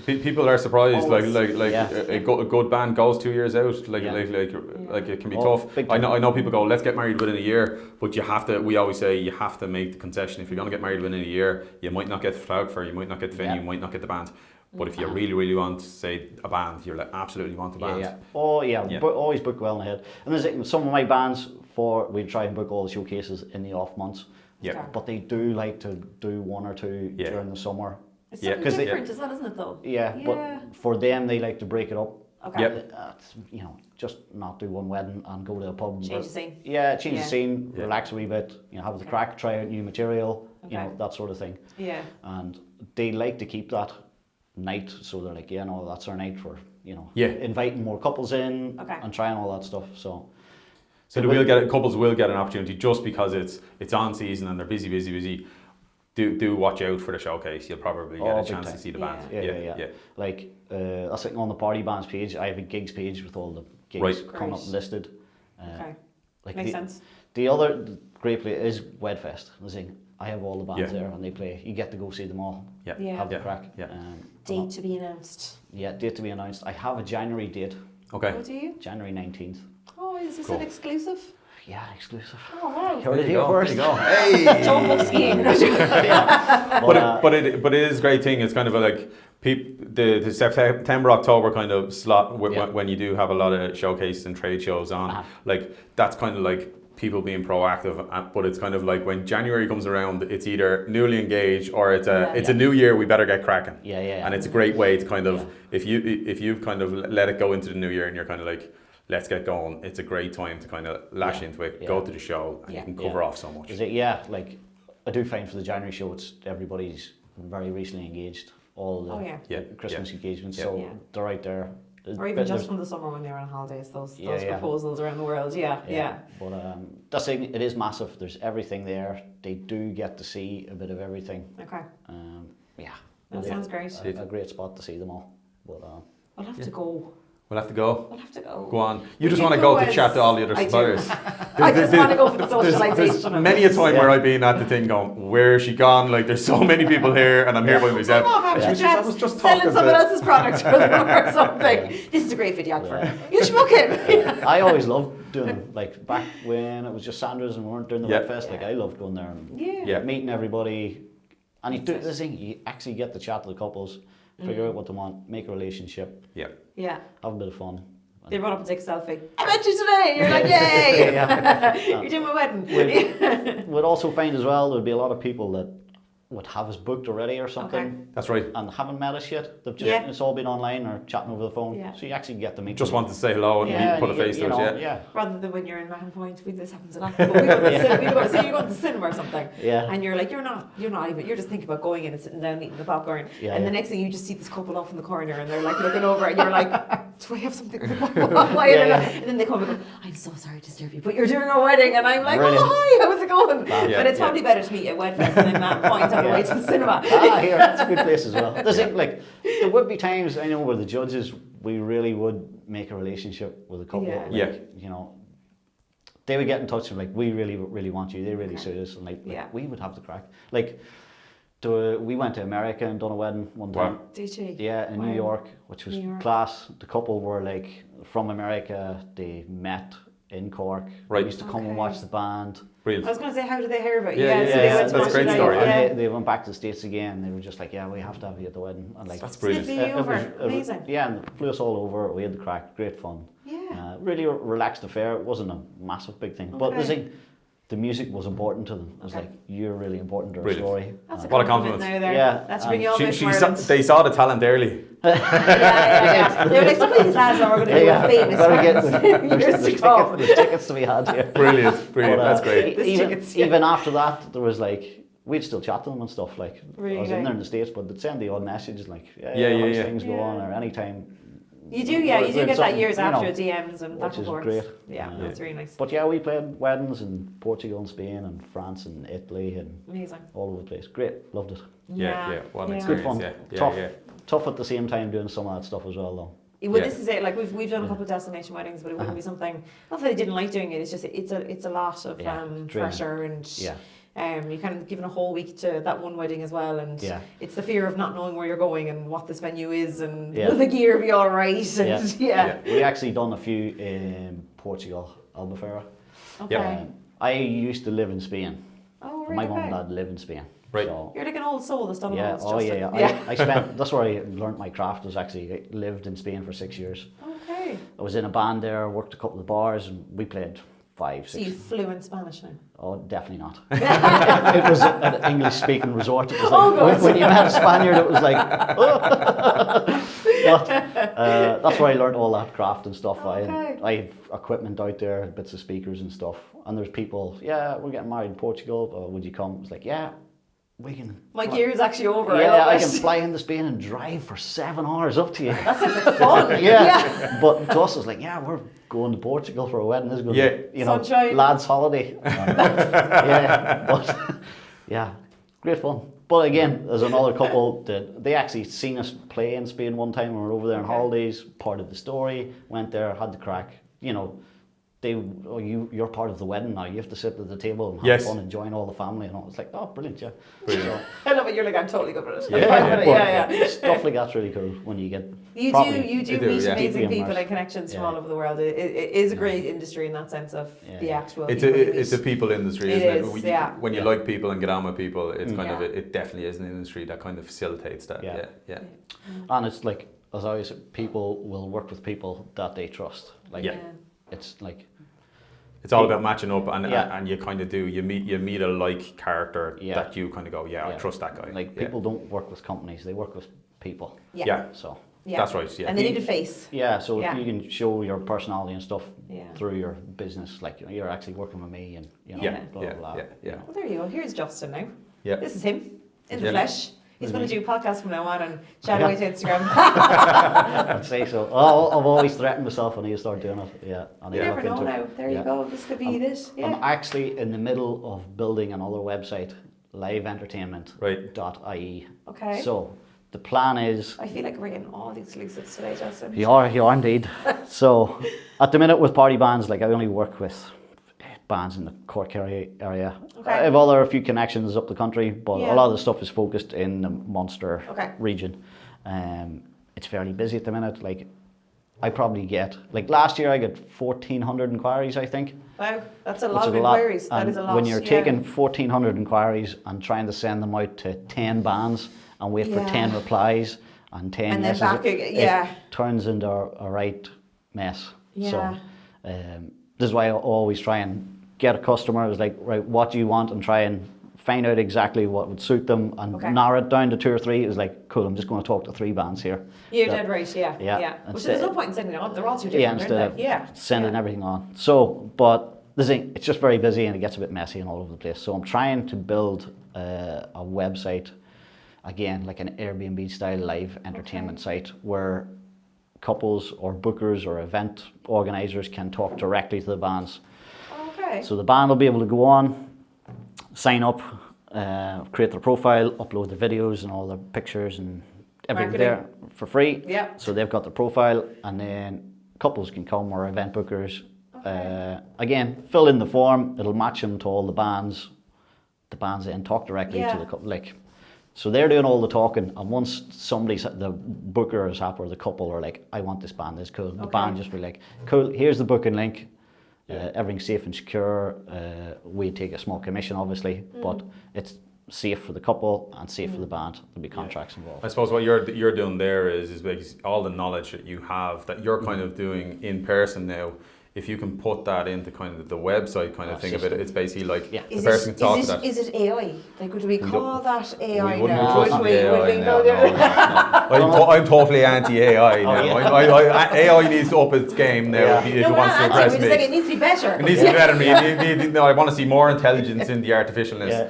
People are surprised, Always. a good band goes 2 years out, like it can be tough. I know people go, let's get married within a year, but you have to. We always say you have to make the concession. If you're going to get married within a year, you might not get the photographer, you might not get the venue, you might not get the band. But if you really, really want, say, a band, you're like absolutely want a band. But always book well ahead. And there's some of my bands we try and book all the showcases in the off months. Yeah. But they do like to do 1 or 2 during the summer. It's something different as well, isn't it, though? Yeah, but for them, they like to break it up. Okay. Yep. Just not do one wedding and go to a pub. Change the scene. Yeah, change the scene, relax a wee bit, have the crack, try out new material, that sort of thing. Yeah. And they like to keep that night, so they're like, that's our night for, inviting more couples in and trying all that stuff. So couples will get an opportunity just because it's on season and they're busy. Do watch out for the showcase. You'll probably get a chance to see the band. Yeah. Like that's like on the Partybands page. I have a gigs page with all the gigs coming up listed. Makes sense. The other great place is Wedfest. I have all the bands there and they play. You get to go see them all. Yeah. Have the crack. Yeah. Date to be announced. Yeah, date to be announced. I have a January date. Okay. Oh, do you? January 19th. Oh, is this an exclusive? Yeah, exclusive. Oh wow! Heard it here first. There you go. Hey. Jumbo skiing. But it is a great thing. It's kind of the September, October kind of slot when you do have a lot of showcases and trade shows on. Like that's kind of like people being proactive. But it's kind of like when January comes around, it's either newly engaged or it's a new year. We better get cracking. Yeah. And it's a great way to kind of if you've kind of let it go into the new year and you're kind of like, let's get going. It's a great time to kind of lash into it, go to the show, and you can cover off so much. Like I do find for the January show, it's everybody's very recently engaged. All the Christmas engagements, so they're out there. Or even just from the summer when they were on holidays, those proposals around the world. Yeah. But that's it. It is massive. There's everything there. They do get to see a bit of everything. Okay. That sounds great. A great spot to see them all. But I'll have to go. We'll have to go. We'll have to go. Go on. You just want to go to chat to all the other suppliers. I just want to go for the socialisation. There's many a time where I've been at the thing going, where is she gone? Like there's so many people here and I'm here by myself. I was just selling someone else's product or something. This is a great videographer. You should book him. I always loved doing them. Like back when it was just Sanders and we weren't doing the Wedfest, like I loved going there and meeting everybody. And you do this thing, you actually get to chat to the couples, figure out what they want, make a relationship. Yeah. Have a bit of fun. They run up and take a selfie. I met you today. You're like, yay! You're doing my wedding. We'd also find as well there'd be a lot of people that would have us booked already or something. Okay. That's right. And haven't met us yet. They've just it's all been online or chatting over the phone. So you actually get to meet just them. want to say hello and put a face to it. Rather than when you're in Mahon Point, this happens a lot. But we go to the cinema, say you go to the cinema or something. And you're like, you're not even, you're just thinking about going in and sitting down eating the popcorn. And the next thing you just see this couple off in the corner and they're like looking over and you're like, do I have something? And then they come and go, I'm so sorry to disturb you, but you're doing our wedding. And I'm like, oh hi, how's it going? But it's probably better to meet at Wedfest than in Mahon Point on the way to the cinema. Here, that's a good place as well. There would be times, I know, where the judges, we really would make a relationship with a couple. They would get in touch and like, we really, really want you. They really suit us. And we would have the crack. We went to America and done a wedding one time. Did you? Yeah, in New York, which was class. The couple were like from America. They met in Cork. Right. They used to come and watch the band. Brilliant. I was going to say, how did they hear about you? Yeah, so they went to that's a watch great it story. live. And they went back to the States again. They were just like, yeah, we have to have you at the wedding. And like, That's brilliant. Amazing. Yeah, and they flew us all over. We had the crack. Great fun. Yeah. Really relaxed affair. It wasn't a massive big thing. But the music was important to them. It was like, you're really important to our story. That's a what a compliment compliment. now there. Yeah. That's bring you all back to They saw the talent early. yeah. They were like, some of these lads are going to be famous fans. There's tickets to be had here. Brilliant. But, That's great. Even after that, there was like, we'd still chat to them and stuff. Like, really? I was in there in the States, but they'd send the odd messages like, how's things go on, or anytime. You do get that years after DMs and back and forth. Which is great. Yeah, that's really nice. But yeah, we played weddings in Portugal and Spain and France and Italy and amazing. All over the place. Great, loved it. Yeah. What an Good experience. fun. Tough at the same time doing some of that stuff as well though. Well, this is it. Like we've done a couple of destination weddings, but it wouldn't be something. Not that I didn't like doing it. It's just it's a lot of pressure and you're kind of given a whole week to that one wedding as well, and it's the fear of not knowing where you're going and what this venue is and will the gear be all right. And we actually done a few in Portugal, Albufeira. Okay. I used to live in Spain. Oh, right. My mum and dad live in Spain. Right. So, you're like an old soul that's done yeah. all this. I spent. That's where I learnt my craft. Was actually I lived in Spain for 6 years. Okay. I was in a band there. Worked a couple of bars, and we played 5, 6. So you fluent Spanish now? Oh, definitely not. It was an English-speaking resort. It was like, when you met a Spaniard, it was like, but that's where I learned all that craft and stuff. Okay. I have equipment out there, bits of speakers and stuff. And there's people, we're getting married in Portugal. Would you come? It's like, we can. My gear is actually over. Yeah, I can fly into Spain and drive for 7 hours up to you. That sounds like fun. Yeah. But to us, it's like, we're going to Portugal for a wedding. This is going to be, Sunshine. Lads' holiday. Great fun. But again, there's another couple that they actually seen us play in Spain one time. We were over there on holidays, part of the story. Went there, had the crack. You're part of the wedding now. You have to sit at the table and have fun and join all the family and all. It's like, brilliant, So, I love it. You're like, I'm totally good with it. Yeah. Stuff like that's really cool when you get. You do meet amazing people and connections from all over the world. It is a great industry in that sense of the actual. It's a people industry, isn't it? When you like people and get on with people, it's kind of it definitely is an industry that kind of facilitates that. Yeah. And it's like, as I always say, people will work with people that they trust. It's like. It's all about matching up, and you kind of do. You meet a like character that you kind of go, I trust that guy. Like people don't work with companies; they work with people. So that's right. Yeah, and they need a face. Yeah, so if you can show your personality and stuff through your business, like you're actually working with me, and blah blah blah. Well, there you go. Here's Justin now. Yeah, this is him in the flesh. He's going to do podcasts from now on and chat away to Instagram. I'd say so. I've always threatened myself when I start doing it. Yeah, and you never know now. There you go. This could be it. Yeah. I'm actually in the middle of building another website, liveentertainment.ie. Okay. So the plan is. I feel like we're getting all the exclusives today, Justin. You are indeed. So at the minute with Partybands, like I only work with bands in the Cork area. Okay. I have a few connections up the country, but a lot of the stuff is focused in the Munster region. It's fairly busy at the minute. Like I probably get, like last year I got 1,400 inquiries, I think. Wow, that's a lot of inquiries. That is a lot. When you're taking 1,400 inquiries and trying to send them out to 10 bands and wait for 10 replies and 10 and messages, then back again, it turns into a right mess. Yeah. So this is why I always try and get a customer. It's like, right, what do you want, and try and find out exactly what would suit them and narrow it down to 2 or 3. It's like, cool, I'm just going to talk to 3 bands here. You're dead right, yeah. Which there's no point in sending it on. They're all too different, instead of sending everything on. So, but the thing, it's just very busy and it gets a bit messy and all over the place. So I'm trying to build a website, again, like an Airbnb style live entertainment site where couples or bookers or event organisers can talk directly to the bands. Okay. So the band will be able to go on, sign up, create their profile, upload their videos and all their pictures and everything there for free. Yeah. So they've got their profile, and then couples can come, or event bookers. Again, fill in the form. It'll match them to all the bands. The bands then talk directly to the couple. So they're doing all the talking, and once the booker is happy or the couple are like, I want this band, this cool. The band just be like, cool, here's the booking link. Everything's safe and secure. We take a small commission, obviously, but it's safe for the couple and safe for the band. There'll be contracts involved. I suppose what you're doing there is all the knowledge that you have that you're kind of doing in person now. If you can put that into kind of the website kind of thing of it, it's basically like the person can talk to that. Is it AI? Like, would we call that AI we wouldn't now? I'm totally anti-AI now. AI needs to up its game now if it wants to impress me. It needs to be better. It needs to be better. I want to see more intelligence in the artificialness.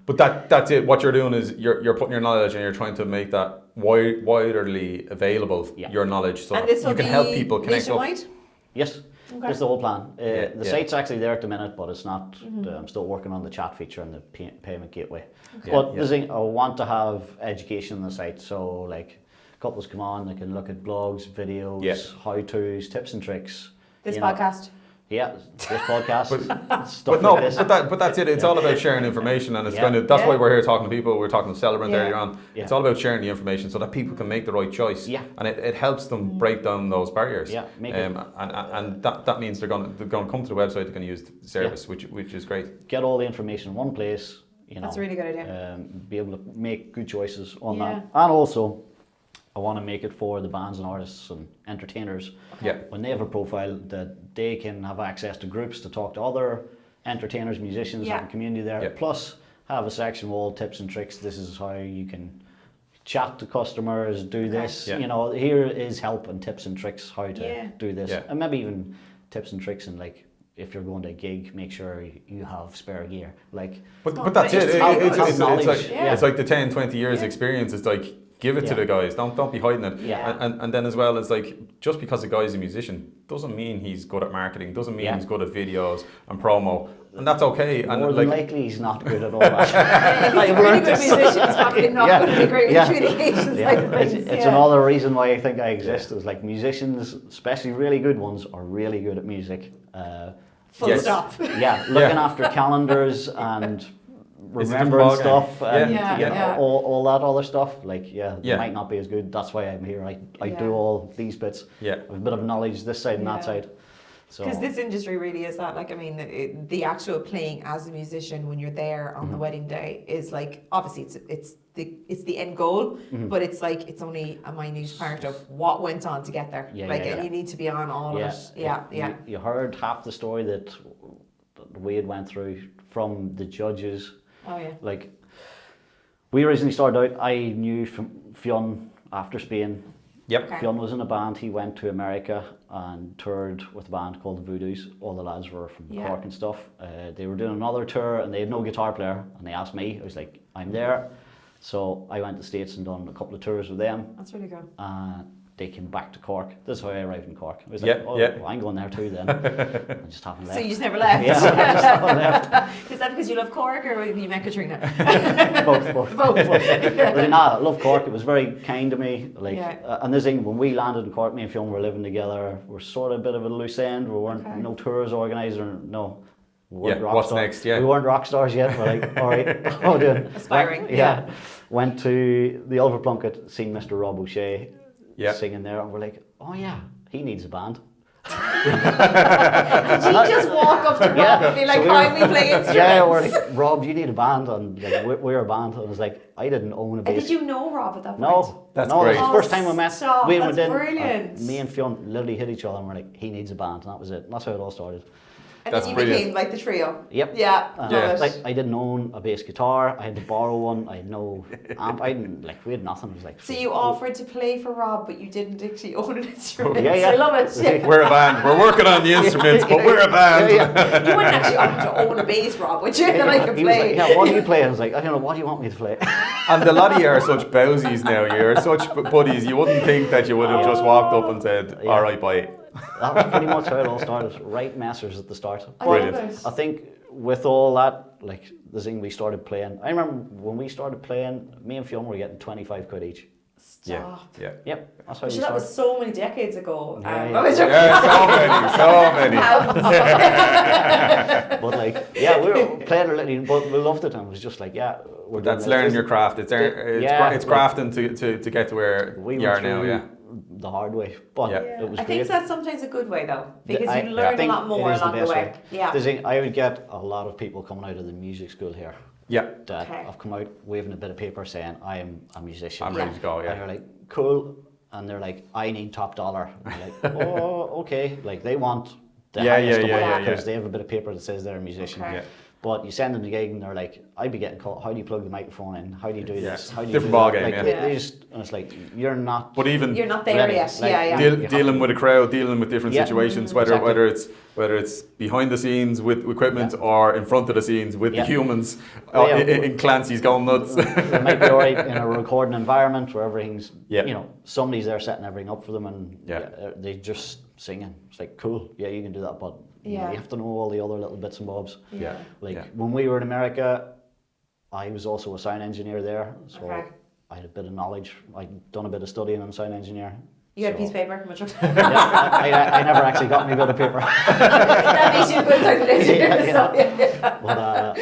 But that's it. What you're doing is you're putting your knowledge and you're trying to make that widely available. Your knowledge, so you can help people connect up. Yes, that's the whole plan. The site's actually there at the minute, but it's not. I'm still working on the chat feature and the payment gateway. But the thing, I want to have education on the site, so like couples come on, they can look at blogs, videos, how-tos, tips and tricks. This podcast. Yeah, this podcast. But that's it. It's all about sharing information, and it's that's why we're here talking to people. We're talking to Celebrant earlier on. It's all about sharing the information so that people can make the right choice. And it helps them break down those barriers. And that memeans they're going to come to the website. They're going to use the service, which is great. Get all the information in one place. That's a really good idea. Be able to make good choices on that, and also, I want to make it for the bands and artists and entertainers. When they have a profile, that they can have access to groups to talk to other entertainers, musicians, and community there. Plus, have a section of all tips and tricks. This is how you can chat to customers, do this. Here is help and tips and tricks how to do this, and maybe even tips and tricks and like. If you're going to a gig, make sure you have spare gear. But that's it. It's like the 10, 20 years experience. It's like, give it to the guys. Don't be hiding it. And then as well, it's like, just because a guy's a musician doesn't mean he's good at marketing. Doesn't mean he's good at videos and promo. And that's okay. And more than likely, he's not good at all that. If he's a really good musician, he's probably not going to be great with communications. It's another reason why I think I exist. Is like musicians, especially really good ones, are really good at music. Full stop. Looking after calendars and remembering stuff and all that other stuff. They might not be as good. That's why I'm here. I do all these bits. I have a bit of knowledge this side and that side. Because this industry really is that, the actual playing as a musician when you're there on the wedding day is like, obviously it's the end goal, but it's like, it's only a minute part of what went on to get there. And you need to be on all of it. You heard half the story that Wade went through from the judges. We originally started out, I knew from Fionn after Spain. Fionn was in a band. He went to America and toured with a band called the Voodoos. All the lads were from Cork and stuff. They were doing another tour and they had no guitar player, and they asked me. I was like, I'm there. So I went to the States and done a couple of tours with them. That's really good. They came back to Cork. This is how I arrived in Cork. I was like, well, I'm going there too then. I just haven't left. So you just never left? I just haven't left. Is that because you love Cork or you met Katrina? Both. But I love Cork. It was very kind to me. And this thing, when we landed in Cork, me and Fionn were living together. We're sort of a bit of a loose end. We weren't no tours organised or no. What's next? We weren't rock stars yet. We're like, all right, how doing? Aspiring. Went to the Ulver Plunket, seen Mr. Rob O'Shea singing there, and we're like, oh yeah, he needs a band. Did you just walk up to Rob and be like, can we play instruments? Yeah, we're like, Rob, you need a band, and we're a band. And I was like, I didn't own a bass. And did you know Rob at that point? No, that's great. It was the first time we met. That's brilliant. Me and Fionn literally hit each other, and we're like, he needs a band, and that was it. And that's how it all started. And then you became like the trio. Yep. I didn't own a bass guitar. I had to borrow one. I had no amp. We had nothing. It was like. So you offered to play for Rob, but you didn't actually own an instrument. Yeah. I love it. We're a band. We're working on the instruments, but we're a band. You wouldn't actually offer to own a bass, Rob, would you? That I could play. Like, what do you play? I was like, I don't know. What do you want me to play? And a lot of you are such bowsies now. You're such buddies. You wouldn't think that you would have just walked up and said, "All right, bye." That was pretty much how it all started. Right messers at the start. Brilliant. I think with all that, the thing we started playing. I remember when we started playing, me and Fionn were getting 25 quid each. Stop. Yep. That's how we that started. was so many decades ago. So many. But we were playing a little, but we loved it, and it was just like, that's learning your craft. It's crafting to get to where you are now. the hard way, but it was I great. think that's sometimes a good way though, because you learn a lot more along the way. I would get a lot of people coming out of the music school here. Yeah. That have come out waving a bit of paper saying, I am a musician. I'm ready to go, And you're like, cool. And they're like, I need top dollar. And you're like, oh, okay. Like they want the highest amount because they have a bit of paper that says they're a musician. Okay. But you send them the gig and they're like, I'd be getting called, how do you plug the microphone in? How do you do this? How do you different do ball that? game, like, they just, and it's like, you're not. But even you're not there yet. Like, dealing with a crowd, dealing with different situations, whether it's behind the scenes with equipment or in front of the scenes with the humans in Clancy's going nuts. They might be alright in a recording environment where everything's, you know, somebody's there setting everything up for them and they just singing. It's like, cool, you can do that, but you have to know all the other little bits and bobs. When we were in America, I was also a sound engineer there, so I had a bit of knowledge. I'd done a bit of studying on sound engineering. You had a piece of paper? I never actually got me a bit of paper. That makes you a good sound engineer. But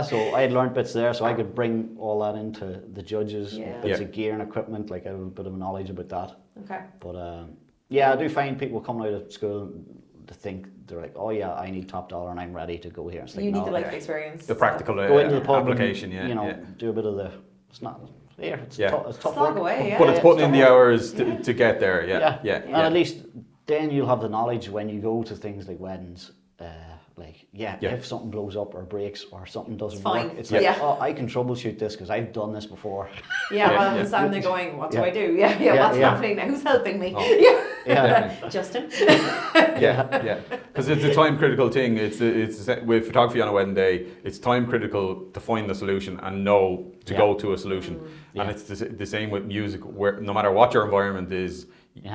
so I had learned bits there, so I could bring all that into the judges, bits of gear and equipment, like I have a bit of knowledge about that. Okay. But I do find people coming out of school to think they're like, oh yeah, I need top dollar and I'm ready to go here. It's like, you need the life experience. The practical go into the pub application, and, do a bit of the. It's not. It's tough work. Away, but it's putting in the hours to get there. And at least then you'll have the knowledge when you go to things like weddings. If something blows up or breaks or something doesn't work, it's like, oh, I can troubleshoot this because I've done this before. Rather than standing there going, what do I do? What's happening now? Who's helping me? Justin. Because it's a time critical thing. It's with photography on a wedding day. It's time critical to find the solution and know to go to a solution. And it's the same with music. Where no matter what your environment is,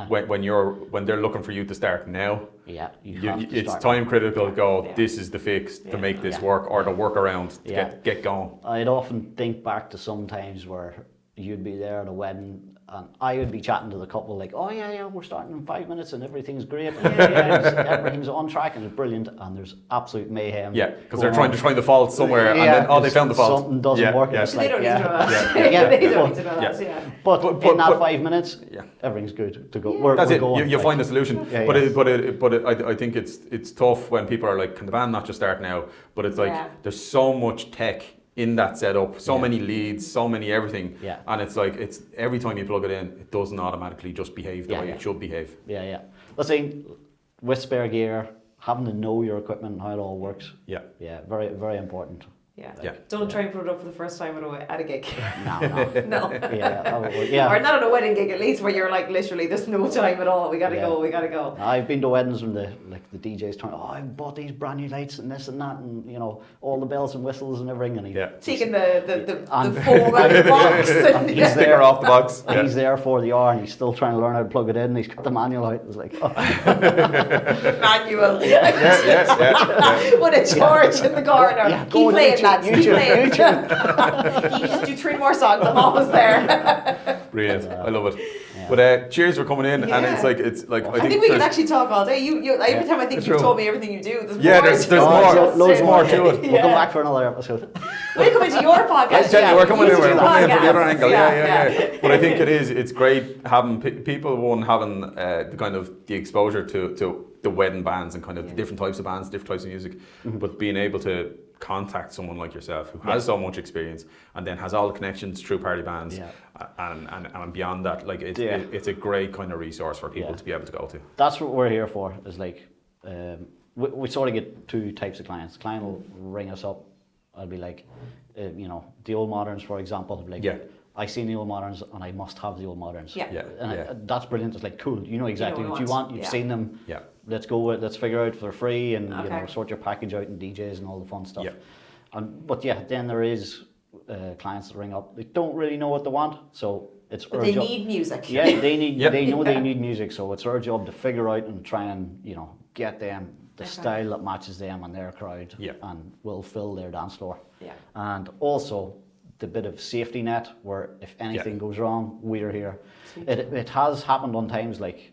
when they're looking for you to start now, it's time critical to go, this is the fix to make this work or the workaround to get going. I'd often think back to some times where you'd be there at a wedding and I would be chatting to the couple like, oh we're starting in 5 minutes and everything's great. Everything's on track and it's brilliant and there's absolute mayhem. Yeah, because they're trying to find the fault somewhere and then they found the fault. Something doesn't work. They don't need to know that. They don't need to know that. But in that 5 minutes, everything's good to go. That's it. You find a solution. But I think it's tough when people are like, can the band not just start now? But it's like there's so much tech in that setup, so many leads, so many everything, and it's like it's every time you plug it in, it doesn't automatically just behave the way it should behave. Let's say with spare gear, having to know your equipment and how it all works. Very, very important. Don't try and put it up for the first time at a gig. No. Or not at a wedding gig at least, where you're like literally there's no time at all. We gotta go. I've been to weddings when the DJ's trying. Oh, I bought these brand new lights and this and that, and all the bells and whistles and everything. And taking the foam out of the box. And he's there off the box. And he's there for the hour, and he's still trying to learn how to plug it in. And he's got the manual out. It's like manual. What a charge in the corner. Keep playing, lads. Keep playing. You just do 3 more songs. I'm almost there. Brilliant. I love it. But cheers for coming in, and it's like I think we can actually talk all day. You every time I think you've told me everything you do, there's more, loads more to it. We'll come back for another episode. We'll come into your podcast. We're coming in for the other angle. But I think it's great having people having the kind of the exposure to the wedding bands and kind of the different types of bands, different types of music, but being able to contact someone like yourself who has so much experience and then has all the connections through Partybands and beyond that, like it's a great kind of resource for people to be able to go to. That's what we're here for, is like we sort of get 2 types of clients. The client will ring us up. I'll be like, the old moderns, for example, like, I seen the old moderns and I must have the old moderns. That's brilliant. It's like, cool, you know exactly what you want. You've seen them. Let's go. Let's figure out for free and sort your package out and DJs and all the fun stuff. But then there is clients that ring up. They don't really know what they want, so it's but they need music. They need. They know they need music, so it's our job to figure out and try and get them the style that matches them and their crowd and will fill their dance floor. And also the bit of safety net where if anything goes wrong, we're here. It has happened on times like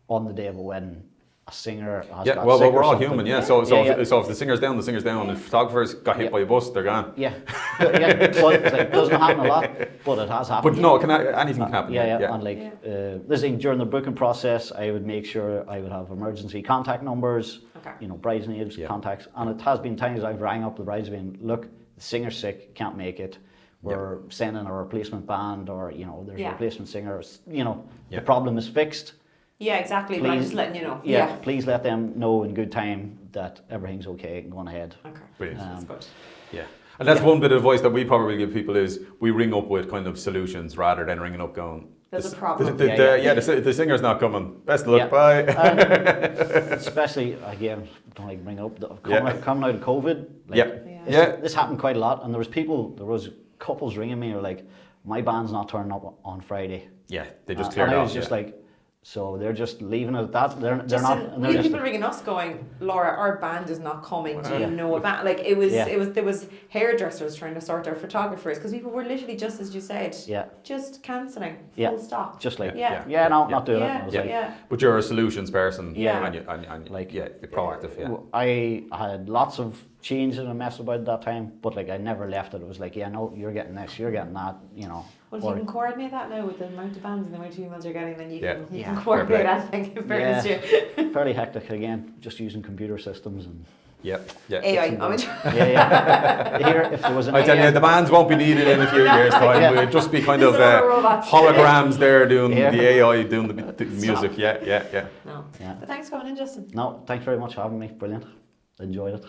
on the day of a wedding, a singer has yeah, got well, sick we're or all something. human, yeah. So if the singer's down, the singer's down. Yeah. If photographers got hit by a bus, they're gone. Yeah, yeah. So it doesn't happen a lot, but it has happened. But no, anything can happen. Yeah. And like this thing during the booking process, I would make sure I would have emergency contact numbers. Okay. You know, bridesmaids contacts, and it has been times I've rang up the bridesmaid. Look, the singer's sick, can't make it. We're sending a replacement band, or you know, there's a replacement singer. You know, the problem is fixed. Yeah, exactly. Please, but I'm just letting you know. Yeah, please let them know in good time that everything's okay and going ahead. Okay, brilliant. That's good. Yeah, and that's one bit of advice that we probably give people is we ring up with kind of solutions rather than ringing up going, there's a problem. The singer's not coming. Best of luck. Bye. Especially again, don't like bring it up. Coming out of COVID. This happened quite a lot, and there was couples ringing me or like, my band's not turning up on Friday. Yeah, they just cleared and off. I was just like, so they're just leaving it at that. They're Justin, not. And we had people ringing us going, Laura, our band is not coming. Do you know about? Like it was there was hairdressers trying to sort our photographers because people were literally just as you said. Just cancelling. Full stop. Just like not doing it. But you're a solutions person. Yeah. And you're proactive. Yeah. I had lots of changes and mess about at that time, but like I never left it. It was like, no, you're getting this, you're getting that. You know. Well, if you can coordinate that now with the amount of bands and the amount of emails you're getting, then you can coordinate anything in fairness to you. Fairly hectic again, just using computer systems and AI. Here, if there was an I tell you, the bands won't be needed in a few years' time. We'll just be kind of holograms there doing the AI, doing the music. Yeah. No. But thanks for coming in, Justin. No, thanks very much for having me. Brilliant. Enjoyed it.